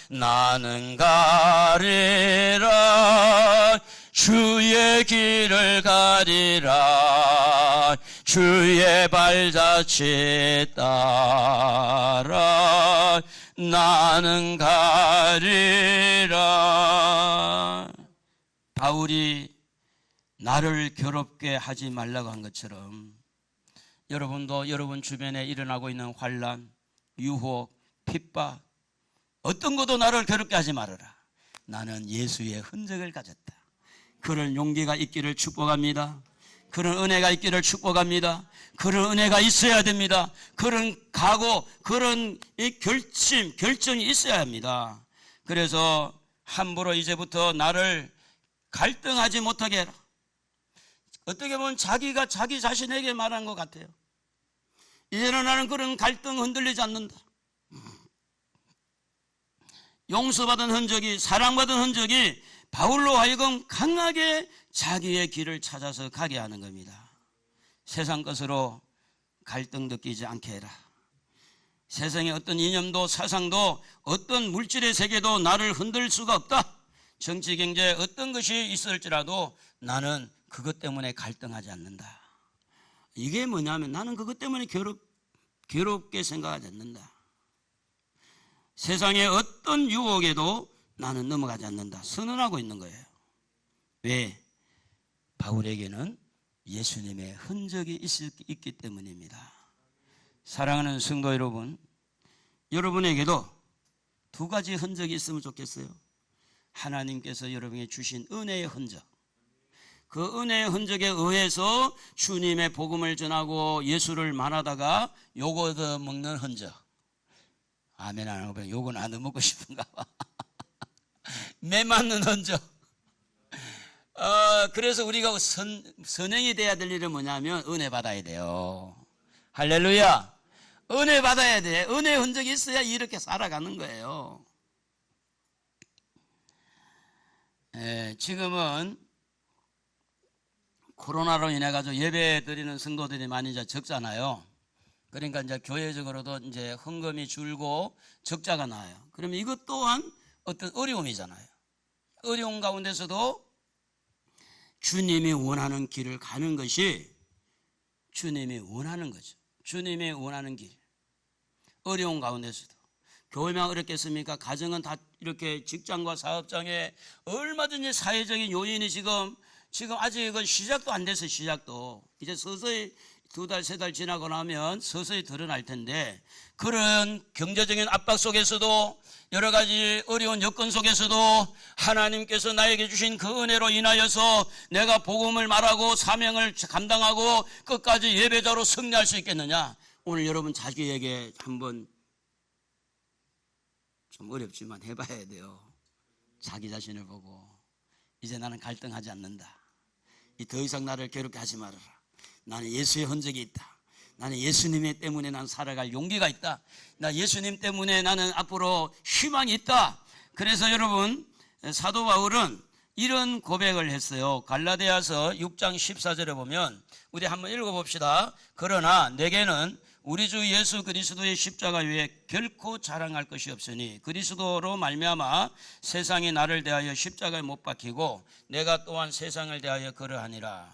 나는 가리라 주의 길을 가리라 주의 발자취 따라 나는 가리라. 바울이 나를 괴롭게 하지 말라고 한 것처럼 여러분도 여러분 주변에 일어나고 있는 환난, 유혹, 핍박 어떤 것도 나를 괴롭게 하지 말아라. 나는 예수의 흔적을 가졌다. 그런 용기가 있기를 축복합니다. 그런 은혜가 있기를 축복합니다. 그런 은혜가 있어야 됩니다. 그런 각오, 그런 결정이 있어야 합니다. 그래서 함부로 이제부터 나를 갈등하지 못하게 해라. 어떻게 보면 자기가 자기 자신에게 말한 것 같아요. 이제는 나는 그런 갈등 흔들리지 않는다. 용서받은 흔적이, 사랑받은 흔적이 바울로 하여금 강하게 자기의 길을 찾아서 가게 하는 겁니다. 세상 것으로 갈등 느끼지 않게 해라. 세상의 어떤 이념도 사상도 어떤 물질의 세계도 나를 흔들 수가 없다. 정치, 경제 어떤 것이 있을지라도 나는 그것 때문에 갈등하지 않는다. 이게 뭐냐면 나는 그것 때문에 괴롭게 생각하지 않는다. 세상의 어떤 유혹에도 나는 넘어가지 않는다. 선언하고 있는 거예요. 왜? 바울에게는 예수님의 흔적이 있기 때문입니다. 사랑하는 성도 여러분, 여러분에게도 두 가지 흔적이 있으면 좋겠어요. 하나님께서 여러분에게 주신 은혜의 흔적, 그 은혜의 흔적에 의해서 주님의 복음을 전하고 예수를 말하다가 요거 얻어 먹는 흔적. 아멘 안 하고 요건 안 먹고 싶은가 봐. 매 맞는 흔적. 그래서 우리가 선행이 돼야 될 일은 뭐냐면 은혜 받아야 돼요. 할렐루야. 은혜 받아야 돼. 은혜 흔적이 있어야 이렇게 살아가는 거예요. 지금은 코로나로 인해 가지고 예배 드리는 성도들이 많이 이제 적잖아요. 그러니까 이제 교회적으로도 이제 헌금이 줄고 적자가 나요. 그러면 이것 또한 어떤 어려움이잖아요. 어려운 가운데서도 주님이 원하는 길을 가는 것이 주님이 원하는 거죠. 주님이 원하는 길. 어려운 가운데서도. 교회만 어렵겠습니까? 가정은 다 이렇게 직장과 사업장에 얼마든지 사회적인 요인이 지금 아직은 시작도 안 돼서 시작도. 이제 서서히 2달, 3달 지나고 나면 서서히 드러날 텐데 그런 경제적인 압박 속에서도 여러 가지 어려운 여건 속에서도 하나님께서 나에게 주신 그 은혜로 인하여서 내가 복음을 말하고 사명을 감당하고 끝까지 예배자로 승리할 수 있겠느냐? 오늘 여러분 자기에게 한번 좀 어렵지만 해봐야 돼요. 자기 자신을 보고 이제 나는 갈등하지 않는다. 더 이상 나를 괴롭게 하지 말아라. 나는 예수의 흔적이 있다. 나는 예수님 때문에 난 살아갈 용기가 있다. 나 예수님 때문에 나는 앞으로 희망이 있다. 그래서 여러분, 사도 바울은 이런 고백을 했어요. 갈라디아서 6장 14절에 보면 우리 한번 읽어봅시다. 그러나 내게는 우리 주 예수 그리스도의 십자가 외에 결코 자랑할 것이 없으니 그리스도로 말미암아 세상이 나를 대하여 십자가에 못 박히고 내가 또한 세상을 대하여 그러하니라.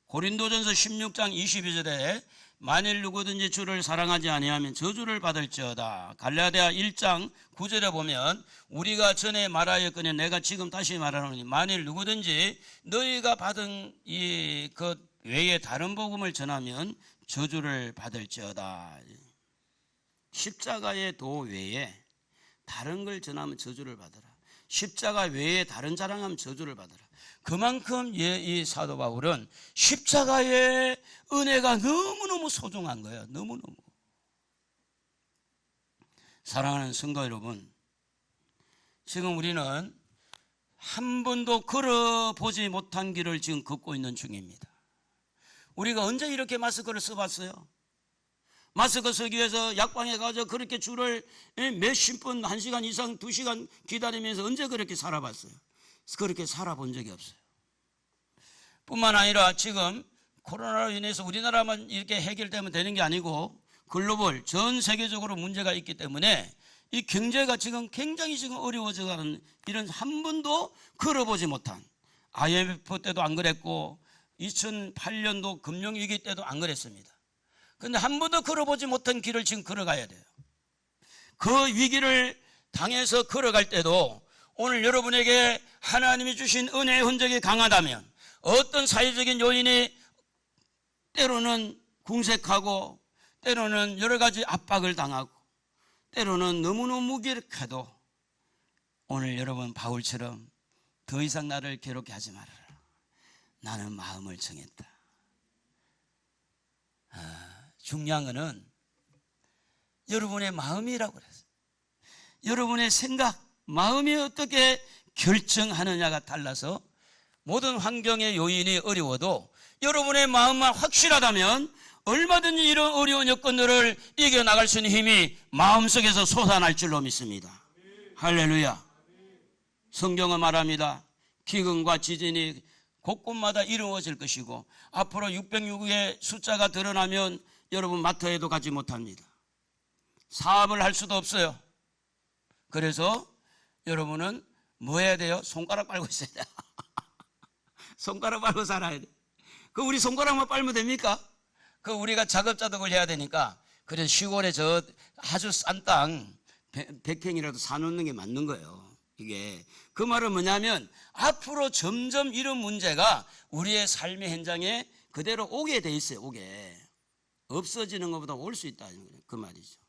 고린도전서 16장 22절에 만일 누구든지 주를 사랑하지 아니하면 저주를 받을지어다. 갈라디아 1장 9절에 보면 우리가 전에 말하였거니 내가 지금 다시 말하노니 만일 누구든지 너희가 받은 이 것 외에 다른 복음을 전하면 저주를 받을지어다. 십자가의 도 외에 다른 걸 전하면 저주를 받으라. 십자가 외에 다른 자랑하면 저주를 받으라. 그만큼 이 사도 바울은 십자가의 은혜가 너무너무 소중한 거예요. 너무너무. 사랑하는 성도 여러분, 지금 우리는 한 번도 걸어보지 못한 길을 지금 걷고 있는 중입니다. 우리가 언제 이렇게 마스크를 써봤어요? 마스크 쓰기 위해서 약방에 가서 그렇게 줄을 몇십 분, 1시간 이상, 2시간 기다리면서 언제 그렇게 살아봤어요? 그렇게 살아본 적이 없어요. 뿐만 아니라 지금 코로나로 인해서 우리나라만 이렇게 해결되면 되는 게 아니고 글로벌 전 세계적으로 문제가 있기 때문에 이 경제가 지금 굉장히 지금 어려워져가는 이런 한 번도 걸어보지 못한, IMF 때도 안 그랬고 2008년도 금융위기 때도 안 그랬습니다. 그런데 한 번도 걸어보지 못한 길을 지금 걸어가야 돼요. 그 위기를 당해서 걸어갈 때도 오늘 여러분에게 하나님이 주신 은혜의 흔적이 강하다면 어떤 사회적인 요인이 때로는 궁색하고 때로는 여러 가지 압박을 당하고 때로는 너무너무 무기력해도 오늘 여러분 바울처럼 더 이상 나를 괴롭게 하지 말아라. 나는 마음을 정했다. 중요한 거는 여러분의 마음이라고 그랬어요. 여러분의 생각, 마음이 어떻게 결정하느냐가 달라서 모든 환경의 요인이 어려워도 여러분의 마음만 확실하다면 얼마든지 이런 어려운 여건들을 이겨나갈 수 있는 힘이 마음속에서 솟아날 줄로 믿습니다. 할렐루야. 성경은 말합니다. 기근과 지진이 곳곳마다 이루어질 것이고 앞으로 606의 숫자가 드러나면 여러분 마트에도 가지 못합니다. 사업을 할 수도 없어요. 그래서 여러분은 뭐 해야 돼요? 손가락 빨고 있어야 돼요. 손가락 빨고 살아야 돼. 그 우리 손가락만 빨면 됩니까? 그 우리가 작업자득을 해야 되니까 그래서 시골에 저 아주 싼 땅 100평이라도 사놓는 게 맞는 거예요. 이게 그 말은 뭐냐면 앞으로 점점 이런 문제가 우리의 삶의 현장에 그대로 오게 돼 있어요. 오게 없어지는 것보다 올 수 있다 그 말이죠.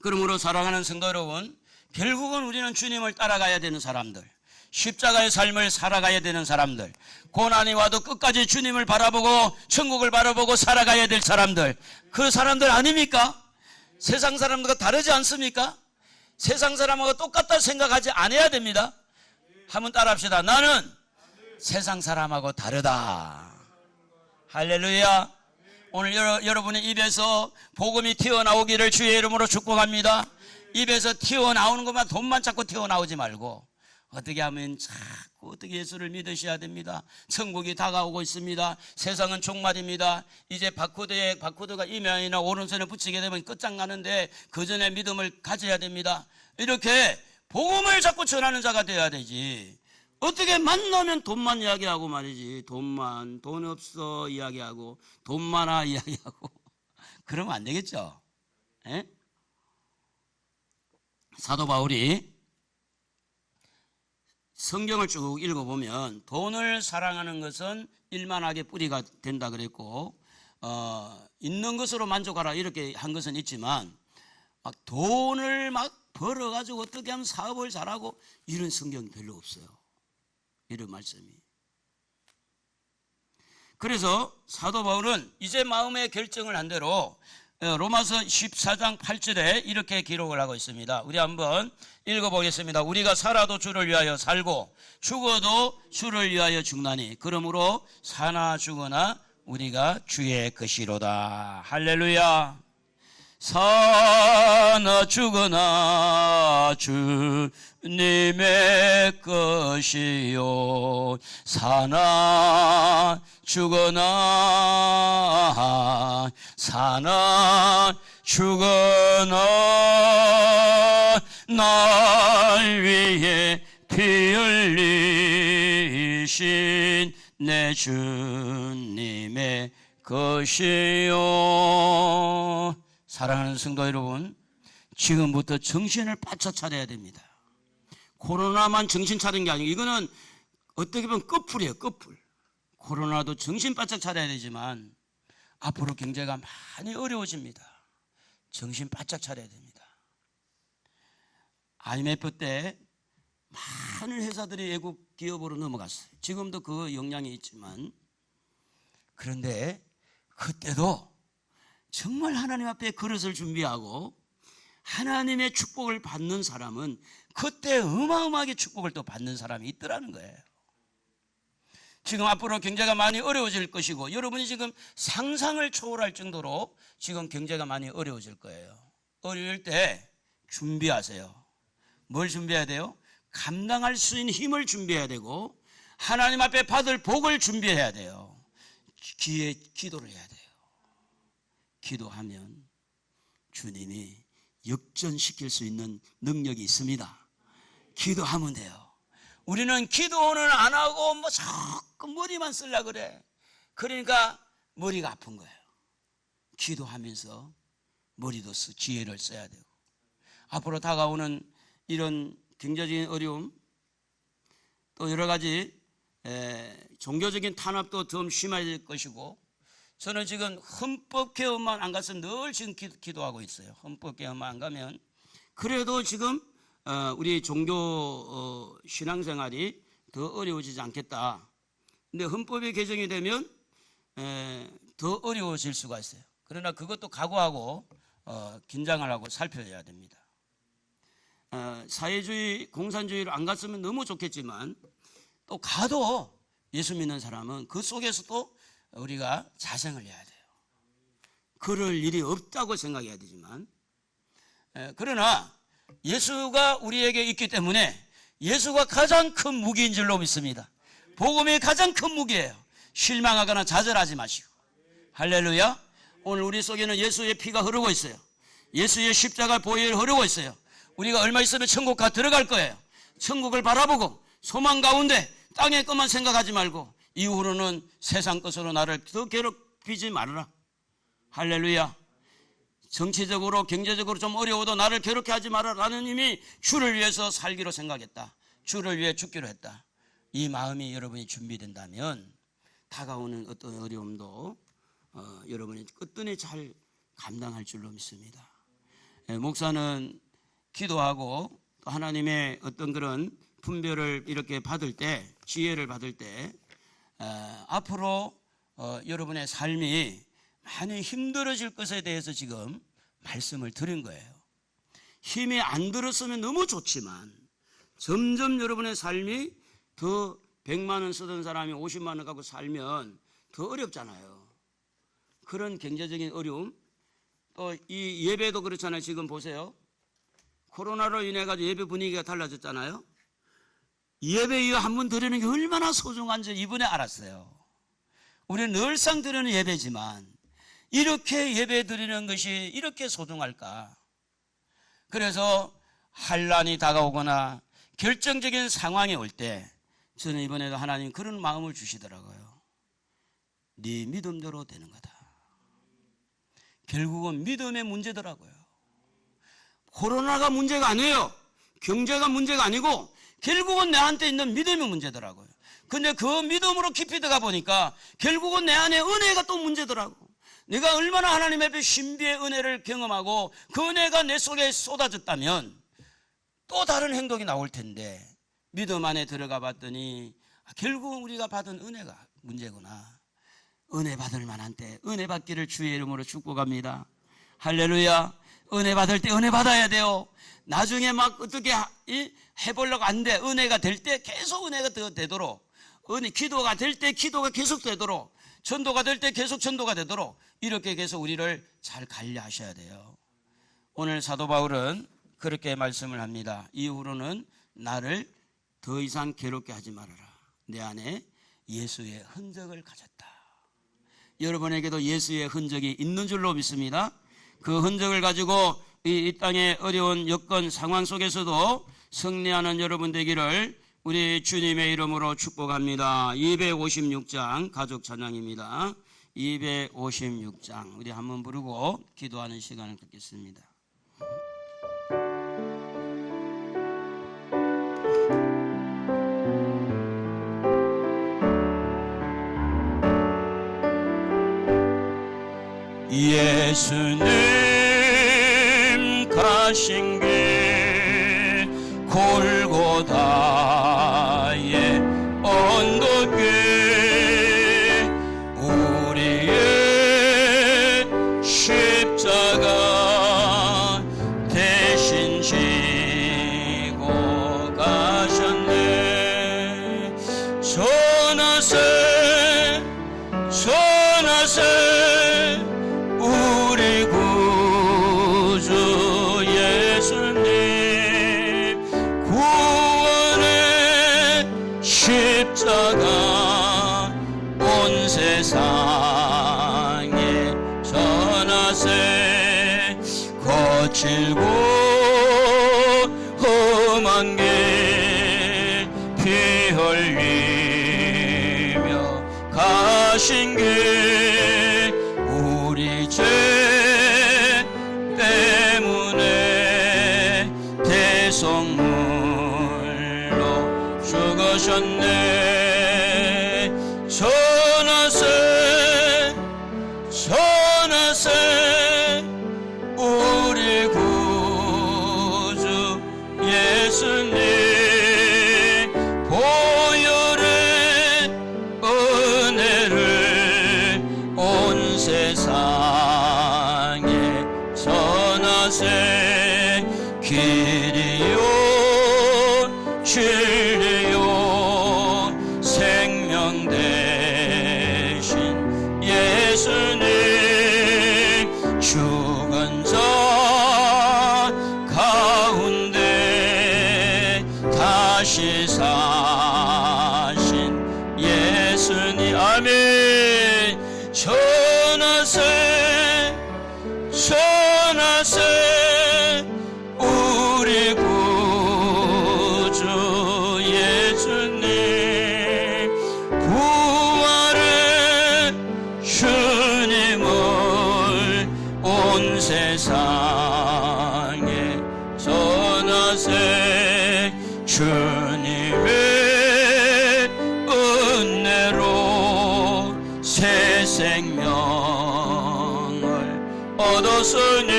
그러므로 사랑하는 성도 여러분, 결국은 우리는 주님을 따라가야 되는 사람들, 십자가의 삶을 살아가야 되는 사람들, 고난이 와도 끝까지 주님을 바라보고 천국을 바라보고 살아가야 될 사람들, 그 사람들 아닙니까? 세상 사람들과 다르지 않습니까? 세상 사람하고 똑같다 생각하지 않아야 됩니다. 한번 따라합시다. 나는 세상 사람하고 다르다. 할렐루야. 오늘 여러분의 입에서 복음이 튀어나오기를 주의 이름으로 축복합니다. 입에서 튀어나오는 것만 돈만 찾고 튀어나오지 말고 어떻게 하면 자꾸 어떻게 예수를 믿으셔야 됩니다. 천국이 다가오고 있습니다. 세상은 종말입니다. 이제 바코드가 이면이나 오른손에 붙이게 되면 끝장나는데 그 전에 믿음을 가져야 됩니다. 이렇게 복음을 자꾸 전하는 자가 되어야 되지. 어떻게 만나면 돈만 이야기하고 말이지. 돈 없어 이야기하고 돈 많아 이야기하고 그러면 안 되겠죠. 에? 사도 바울이 성경을 쭉 읽어보면 돈을 사랑하는 것은 일만하게 뿌리가 된다 그랬고 있는 것으로 만족하라 이렇게 한 것은 있지만 막 돈을 막 벌어가지고 어떻게 하면 사업을 잘하고 이런 성경이 별로 없어요. 이런 말씀이. 그래서 사도 바울은 이제 마음의 결정을 한 대로 로마서 14장 8절에 이렇게 기록을 하고 있습니다. 우리 한번 읽어보겠습니다. 우리가 살아도 주를 위하여 살고 죽어도 주를 위하여 죽나니 그러므로 사나 죽으나 우리가 주의 것이로다. 할렐루야. 사나 죽으나 주님의 것이요, 사나 죽으나 날 위해 피 흘리신 내 주님의 것이요. 사랑하는 성도 여러분, 지금부터 정신을 바짝 차려야 됩니다. 코로나만 정신 차린 게 아니고 이거는 어떻게 보면 끝풀이에요. 끝풀. 코로나도 정신 바짝 차려야 되지만 앞으로 경제가 많이 어려워집니다. 정신 바짝 차려야 됩니다. IMF 때 많은 회사들이 외국 기업으로 넘어갔어요. 지금도 그 영향이 있지만, 그런데 그때도 정말 하나님 앞에 그릇을 준비하고 하나님의 축복을 받는 사람은 그때 어마어마하게 축복을 또 받는 사람이 있더라는 거예요. 지금 앞으로 경제가 많이 어려워질 것이고, 여러분이 지금 상상을 초월할 정도로 지금 경제가 많이 어려워질 거예요. 어려울 때 준비하세요. 뭘 준비해야 돼요? 감당할 수 있는 힘을 준비해야 되고, 하나님 앞에 받을 복을 준비해야 돼요. 기도를 해야 돼요. 기도하면 주님이 역전시킬 수 있는 능력이 있습니다. 기도하면 돼요. 우리는 기도는 안 하고 뭐 자꾸 머리만 쓰려고 그래. 그러니까 머리가 아픈 거예요. 기도하면서 머리도 지혜를 써야 되고, 앞으로 다가오는 이런 경제적인 어려움, 또 여러 가지 종교적인 탄압도 좀 심해질 것이고, 저는 지금 헌법 개헌만 안 갔으면 늘 지금 기도하고 있어요. 헌법 개헌만 안 가면, 그래도 지금 우리 종교 신앙생활이 더 어려워지지 않겠다. 근데 헌법이 개정이 되면 더 어려워질 수가 있어요. 그러나 그것도 각오하고 긴장을 하고 살펴야 됩니다. 사회주의, 공산주의를 안 갔으면 너무 좋겠지만, 또 가도 예수 믿는 사람은 그 속에서도 우리가 자성을 해야 돼요. 그럴 일이 없다고 생각해야 되지만, 그러나 예수가 우리에게 있기 때문에 예수가 가장 큰 무기인 줄로 믿습니다. 복음이 가장 큰 무기예요. 실망하거나 좌절하지 마시고. 할렐루야. 오늘 우리 속에는 예수의 피가 흐르고 있어요. 예수의 십자가 보혈이 흐르고 있어요. 우리가 얼마 있으면 천국 가 들어갈 거예요. 천국을 바라보고 소망 가운데 땅의 것만 생각하지 말고 이후로는 세상 것으로 나를 더 괴롭히지 말아라. 할렐루야. 정치적으로 경제적으로 좀 어려워도 나를 괴롭게 하지 말아라. 나는 이미 주를 위해서 살기로 생각했다. 주를 위해 죽기로 했다. 이 마음이 여러분이 준비된다면 다가오는 어떤 어려움도 여러분이 끝끝내 잘 감당할 줄로 믿습니다. 목사는 기도하고 또 하나님의 어떤 그런 분별을 이렇게 받을 때, 지혜를 받을 때 앞으로 여러분의 삶이 많이 힘들어질 것에 대해서 지금 말씀을 드린 거예요. 힘이 안 들었으면 너무 좋지만 점점 여러분의 삶이 더 100만 원 쓰던 사람이 50만 원 갖고 살면 더 어렵잖아요. 그런 경제적인 어려움, 또 이 예배도 그렇잖아요. 지금 보세요. 코로나로 인해 가지고 예배 분위기가 달라졌잖아요. 예배 이후 한 번 드리는 게 얼마나 소중한지 이번에 알았어요. 우리는 늘상 드리는 예배지만 이렇게 예배 드리는 것이 이렇게 소중할까? 그래서 환난이 다가오거나 결정적인 상황이 올 때 저는 이번에도 하나님 그런 마음을 주시더라고요. 네 믿음대로 되는 거다. 결국은 믿음의 문제더라고요. 코로나가 문제가 아니에요. 경제가 문제가 아니고 결국은 내한테 있는 믿음이 문제더라고요. 근데 그 믿음으로 깊이 들어가 보니까 결국은 내 안에 은혜가 또 문제더라고. 내가 얼마나 하나님 앞에 신비의 은혜를 경험하고 그 은혜가 내 속에 쏟아졌다면 또 다른 행동이 나올 텐데 믿음 안에 들어가 봤더니 결국은 우리가 받은 은혜가 문제구나. 은혜 받을 만한 때 은혜 받기를 주의 이름으로 축복합니다. 할렐루야. 은혜 받을 때 은혜 받아야 돼요. 나중에 막 어떻게 해보려고 안 돼. 은혜가 될 때 계속 은혜가 더 되도록, 기도가 될 때 기도가 계속 되도록 전도가 될 때 계속 전도가 되도록 이렇게 계속 우리를 잘 관리하셔야 돼요. 오늘 사도 바울은 그렇게 말씀을 합니다. 이후로는 나를 더 이상 괴롭게 하지 말아라. 내 안에 예수의 흔적을 가졌다. 여러분에게도 예수의 흔적이 있는 줄로 믿습니다. 그 흔적을 가지고 이 땅의 어려운 여건 상황 속에서도 승리하는 여러분 되기를 우리 주님의 이름으로 축복합니다. 256장 가족 찬양입니다. 256장 우리 한번 부르고 기도하는 시간을 갖겠습니다. 예수님 가신 길 골고다의 언덕에 우리의 십자가 대신 지고 가셨네. 전하세 전하세 우리 구주 예수님 구원의 십자가 온 세상에 전하세. 거칠고 험한 길 피 흘리며 가신 길 우리 죄 때문에 대속물로 죽으셨네. 전하세 전하세 우리 구주 예수님 보혈의 은혜를 온 세상에 전하세. 길이요 진리요 생명 대신 예수님 죽은 자 가운데 다시 사신 예수님. 아멘. 전하세 전하세 우리 구주 예수님 부활의 주님을 온 세상에 전하세. 주님의 은혜로 새 생명을 얻었으니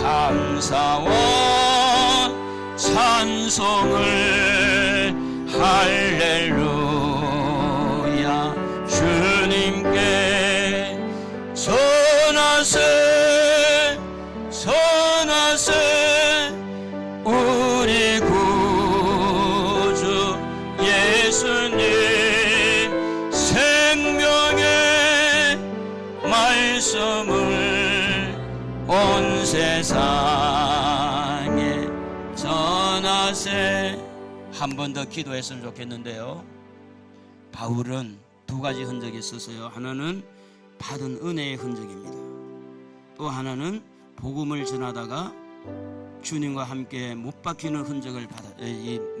감사와 찬송을 할렐루야 주님께 전하세 전하세 우리 구주 예수님 생명의 말씀을 온 세상에 전하세. 한 번 더 기도했으면 좋겠는데요. 바울은 두 가지 흔적이 있었어요. 하나는 받은 은혜의 흔적입니다. 또 하나는 복음을 전하다가 주님과 함께 못 박히는 흔적을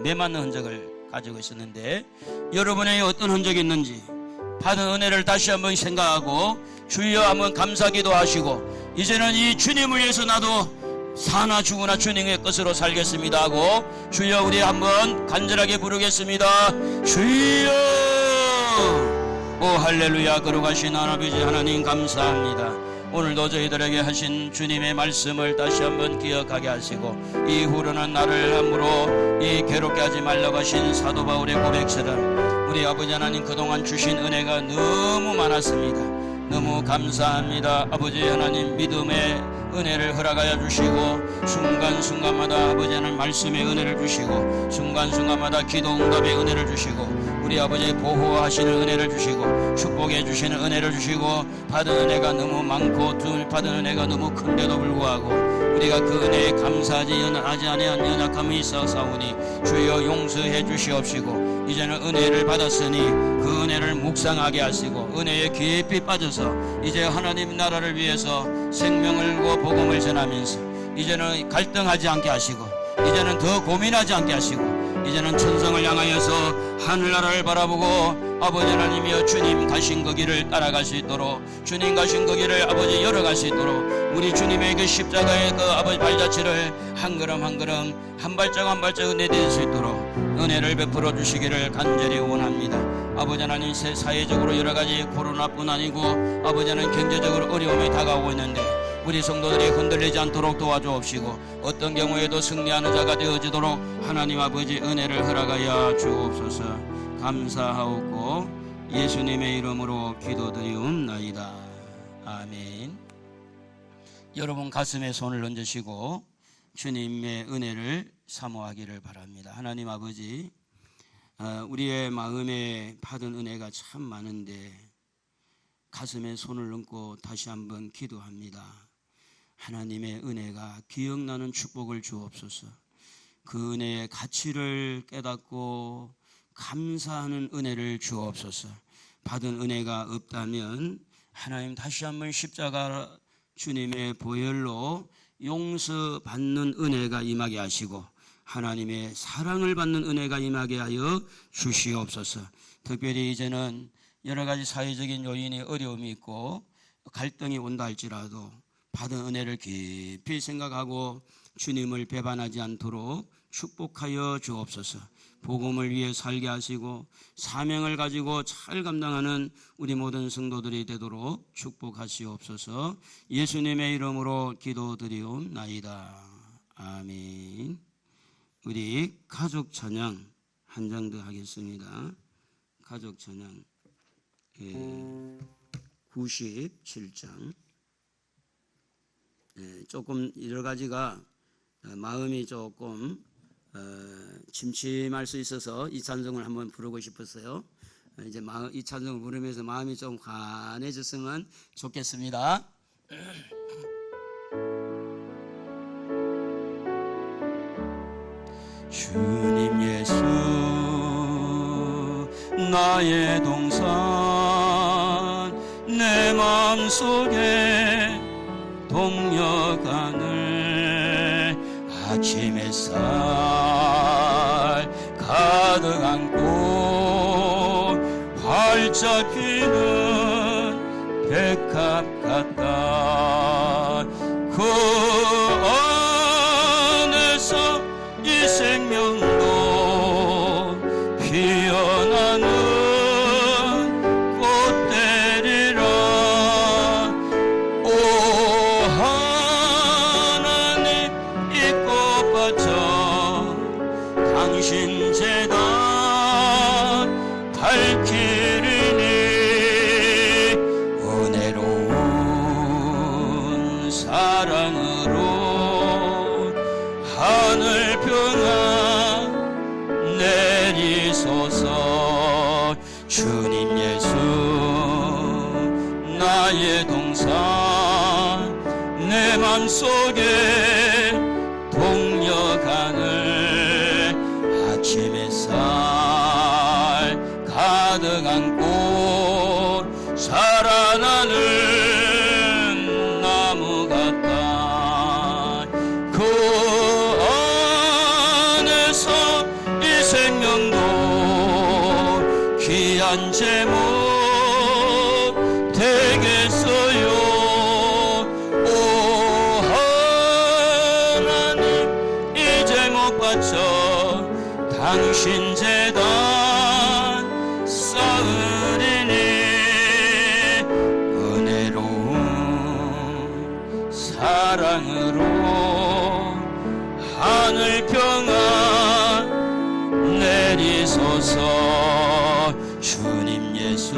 매 맞는 흔적을 가지고 있었는데, 여러분에게 어떤 흔적이 있는지 받은 은혜를 다시 한번 생각하고 주여 한번 감사기도 하시고, 이제는 이 주님을 위해서 나도 사나 죽으나 주님의 것으로 살겠습니다 하고 주여 우리 한번 간절하게 부르겠습니다. 주여. 오 할렐루야. 거룩하신 아버지 하나님 감사합니다. 오늘도 저희들에게 하신 주님의 말씀을 다시 한번 기억하게 하시고, 이후로는 나를 함부로 괴롭게 하지 말라고 하신 사도 바울의 고백처럼 우리 아버지 하나님 그동안 주신 은혜가 너무 많았습니다. 너무 감사합니다. 아버지 하나님 믿음의 은혜를 허락하여 주시고, 순간순간마다 아버지 하나님 말씀의 은혜를 주시고, 순간순간마다 기도 응답의 은혜를 주시고, 우리 아버지 보호하시는 은혜를 주시고 축복해 주시는 은혜를 주시고 받은 은혜가 너무 많고 받은 은혜가 너무 큰데도 불구하고 우리가 그 은혜에 감사하지 아니한 연약함이 있어사오니 주여 용서해 주시옵시고 이제는 은혜를 받았으니 그 은혜를 묵상하게 하시고 은혜에 깊이 빠져서 이제 하나님 나라를 위해서 생명을 걸고 복음을 전하면서 이제는 갈등하지 않게 하시고 이제는 더 고민하지 않게 하시고 이제는 천성을 향하여서 하늘나라를 바라보고 아버지 하나님이여 주님 가신 그 길을 따라갈 수 있도록 주님 가신 그 길을 아버지 열어갈 수 있도록 우리 주님의 그 십자가의 그 아버지 발자취를 한 걸음 한 걸음 한 발자국 한 발자국 내딛을 수 있도록 은혜를 베풀어 주시기를 간절히 원합니다. 아버지 하나님 사회적으로 여러 가지 코로나뿐 아니고 아버지 하나님 경제적으로 어려움이 다가오고 있는데 우리 성도들이 흔들리지 않도록 도와주옵시고 어떤 경우에도 승리하는 자가 되어지도록 하나님 아버지 은혜를 허락하여 주옵소서. 감사하옵고 예수님의 이름으로 기도드리옵나이다. 아멘. 여러분 가슴에 손을 얹으시고 주님의 은혜를 사모하기를 바랍니다. 하나님 아버지, 우리의 마음에 받은 은혜가 참 많은데 가슴에 손을 얹고 다시 한번 기도합니다. 하나님의 은혜가 기억나는 축복을 주옵소서. 그 은혜의 가치를 깨닫고 감사하는 은혜를 주옵소서. 받은 은혜가 없다면 하나님 다시 한번 십자가 주님의 보혈로 용서받는 은혜가 임하게 하시고 하나님의 사랑을 받는 은혜가 임하게 하여 주시옵소서. 특별히 이제는 여러 가지 사회적인 요인이 어려움이 있고 갈등이 온다 할지라도 받은 은혜를 깊이 생각하고 주님을 배반하지 않도록 축복하여 주옵소서. 복음을 위해 살게 하시고 사명을 가지고 잘 감당하는 우리 모든 성도들이 되도록 축복하시옵소서. 예수님의 이름으로 기도드리옵나이다. 아멘. 우리 가족 찬양 한 장 더 하겠습니다. 가족 찬양 97장. 조금 여러 가지가 마음이 조금 침침할 수 있어서 이 찬송을 한번 부르고 싶었어요. 이제 이 찬송을 부르면서 마음이 좀 환해졌으면 좋겠습니다. 주님 예수 나의 동산 내 마음속에 동력하늘 아침 햇살 가득 안고 활짝 피는 백합 같다. 그 안에서 이 생명도 피어나는 꽃되리라. 오 하나님 이 꽃밭은 당신 재단 발길이니 은혜로운 사랑으로 하늘 평안 내리소서. 주님 예수 나의 동산 내 맘속에 동력하늘 아침 햇살 가득 안고 살아나는 나무 같다. 그 안에서 이 생명도 귀한 제목 되겠어요. 오 하나님 이 제목 바쳐 당신 재단 쌓으리니 은혜로운 사랑으로 하늘 평안 내리소서. 주님 예수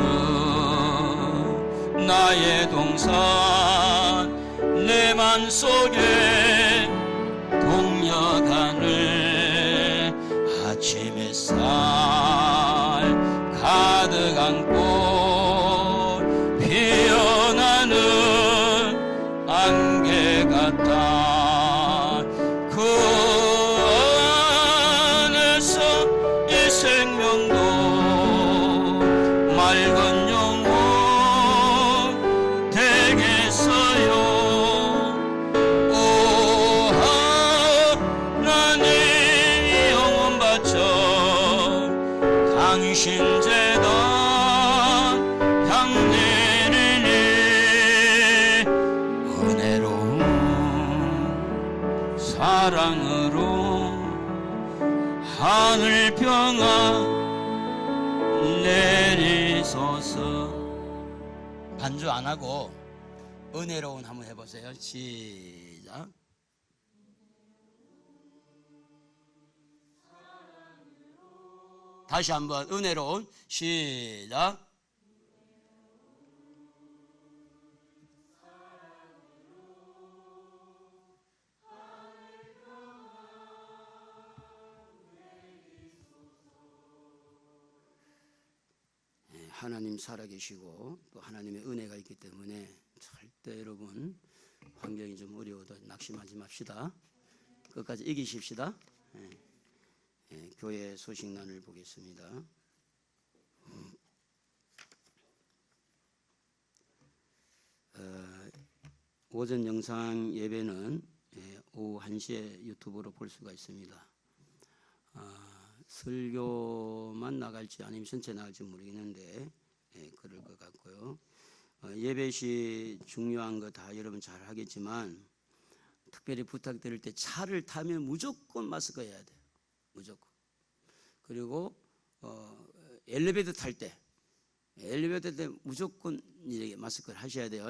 나의 동산 내 맘속에 동력하늘 아침 햇살 가득한 꽃 피어나는 안개 같아. 그 안에서 이 생명도 맑은 영혼 되겠어요. 오 하나님 영혼 바쳐 당신 재단 향내리니 은혜로운 사랑으로 하늘 평안 내리소서. 반주 안 하고 은혜로운 한번 해보세요. 시작. 다시 한번 은혜로운. 시작. 하나님 살아계시고 또 하나님의 은혜가 있기 때문에 절대 여러분 환경이 좀 어려워도 낙심하지 맙시다. 끝까지 이기십시다. 교회 소식란을 보겠습니다. 오전 영상 예배는 오후 1시에 유튜브로 볼 수가 있습니다. 설교만 나갈지 아니면 전체 나갈지 모르겠는데 그럴 것 같고요. 예배 시 중요한 거 다 여러분 잘 하겠지만 특별히 부탁드릴 때 차를 타면 무조건 마스크 해야 돼요. 무조건. 그리고 엘리베이터 탈 때 무조건 이렇게 마스크를 하셔야 돼요.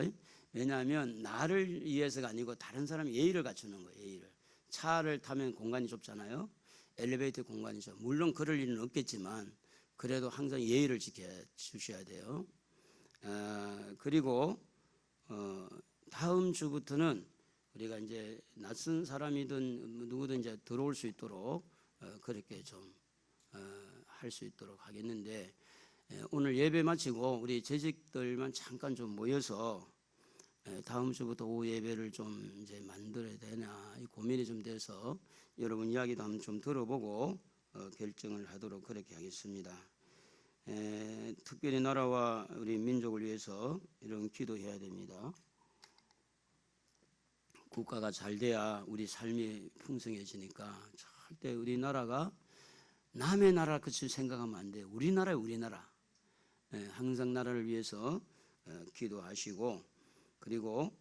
왜냐하면 나를 위해서가 아니고 다른 사람의 예의를 갖추는 거예요. 예의를. 차를 타면 공간이 좁잖아요. 엘리베이터 공간이죠. 물론 그럴 일은 없겠지만 그래도 항상 예의를 지켜주셔야 돼요. 그리고 다음 주부터는 우리가 이제 낯선 사람이든 누구든 이제 들어올 수 있도록 그렇게 좀 할 수 있도록 하겠는데, 오늘 예배 마치고 우리 재직들만 잠깐 좀 모여서 다음 주부터 오후 예배를 좀 이제 만들어야 되나 이 고민이 좀 돼서 여러분 이야기도 한번 좀 들어보고 결정을 하도록 그렇게 하겠습니다. 특별히 나라와 우리 민족을 위해서 이런 기도해야 됩니다. 국가가 잘 돼야 우리 삶이 풍성해지니까 절대 우리나라가 남의 나라 끝을 생각하면 안 돼요. 우리나라예요, 우리나라. 항상 나라를 위해서 기도하시고, 그리고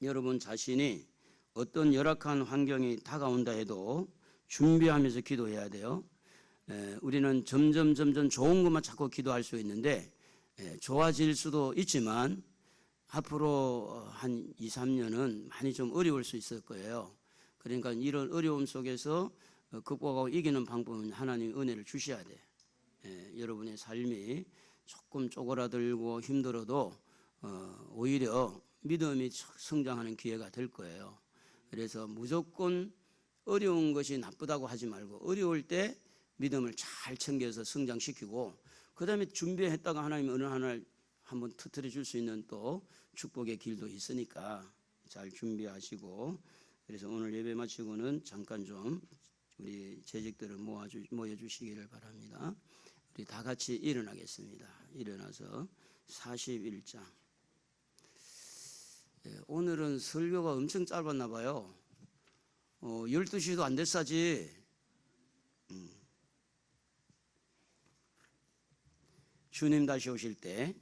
여러분 자신이 어떤 열악한 환경이 다가온다 해도 준비하면서 기도해야 돼요. 우리는 점점 좋은 것만 자꾸 기도할 수 있는데 좋아질 수도 있지만 앞으로 한 2, 3년은 많이 좀 어려울 수 있을 거예요. 그러니까 이런 어려움 속에서 극복하고 이기는 방법은 하나님 은혜를 주셔야 돼. 여러분의 삶이 조금 쪼그라들고 힘들어도 오히려 믿음이 성장하는 기회가 될 거예요. 그래서 무조건 어려운 것이 나쁘다고 하지 말고 어려울 때 믿음을 잘 챙겨서 성장시키고 그 다음에 준비했다가 하나님 어느 하나를 한번 터뜨려 줄 수 있는 또 축복의 길도 있으니까 잘 준비하시고, 그래서 오늘 예배 마치고는 잠깐 좀 우리 재직들을 모여주시기를 바랍니다. 우리 다 같이 일어나겠습니다. 일어나서 41장. 오늘은 설교가 엄청 짧았나 봐요. 12시도 안 됐사지. 주님 다시 오실 때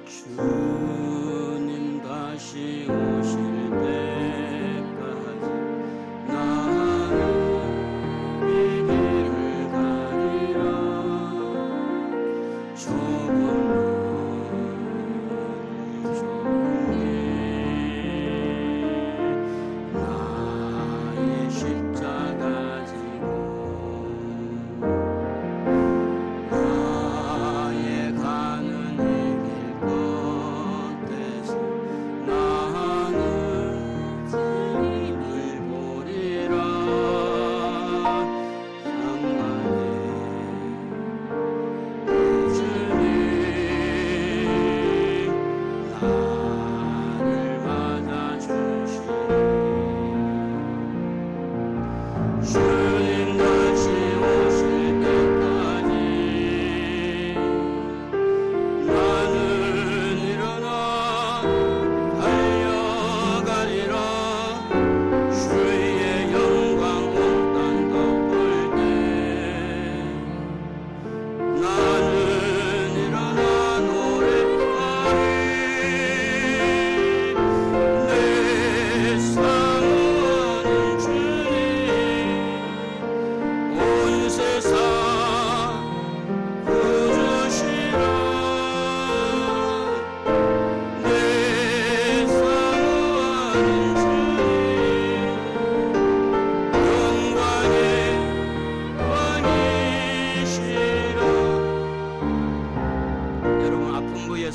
주님 다시 오실 때까지 나는 이 길을 가리라. 좁은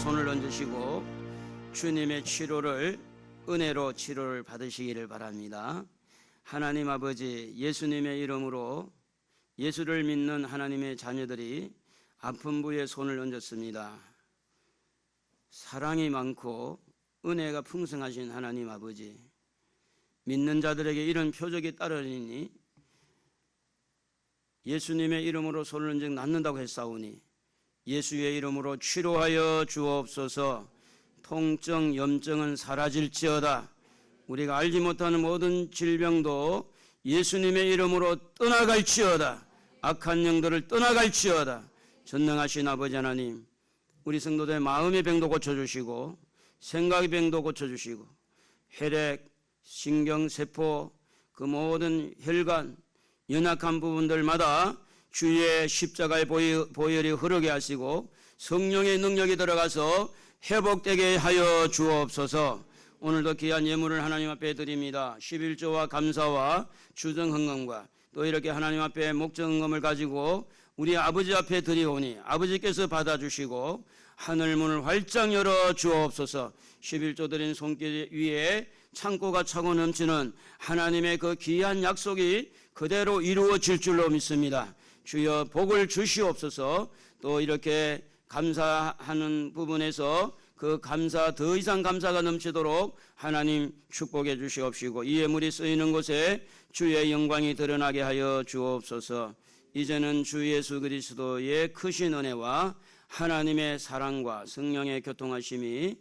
손을 얹으시고 주님의 치료를 은혜로 치료를 받으시기를 바랍니다. 하나님 아버지, 예수님의 이름으로 예수를 믿는 하나님의 자녀들이 아픈 부위에 손을 얹었습니다. 사랑이 많고 은혜가 풍성하신 하나님 아버지, 믿는 자들에게 이런 표적이 따르니 예수님의 이름으로 손을 얹어 낫는다고 했사오니 예수의 이름으로 치료하여 주옵소서. 통증, 염증은 사라질지어다. 우리가 알지 못하는 모든 질병도 예수님의 이름으로 떠나갈지어다. 악한 영들을 떠나갈지어다. 전능하신 아버지 하나님, 우리 성도들의 마음의 병도 고쳐주시고 생각의 병도 고쳐주시고 혈액, 신경세포, 그 모든 혈관, 연약한 부분들마다 주의 십자가의 보혈이 흐르게 하시고 성령의 능력이 들어가서 회복되게 하여 주옵소서. 오늘도 귀한 예물을 하나님 앞에 드립니다. 11조와 감사와 주정헌금과 또 이렇게 하나님 앞에 목정헌금을 가지고 우리 아버지 앞에 드리오니 아버지께서 받아주시고 하늘문을 활짝 열어 주옵소서. 11조 드린 손길 위에 창고가 차고 넘치는 하나님의 그 귀한 약속이 그대로 이루어질 줄로 믿습니다. 주여 복을 주시옵소서. 또 이렇게 감사하는 부분에서 그 감사, 더 이상 감사가 넘치도록 하나님 축복해 주시옵시고 이 예물이 쓰이는 곳에 주의 영광이 드러나게 하여 주옵소서. 이제는 주 예수 그리스도의 크신 은혜와 하나님의 사랑과 성령의 교통하심이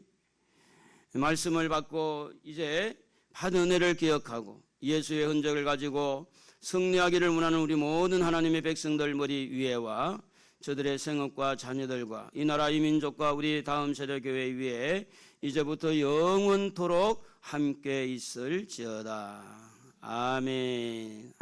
말씀을 받고 이제 받은 은혜를 기억하고 예수의 흔적을 가지고 승리하기를 원하는 우리 모든 하나님의 백성들 머리 위에와 저들의 생업과 자녀들과 이 나라 이 민족과 우리 다음 세대 교회 위에 이제부터 영원토록 함께 있을지어다. 아멘.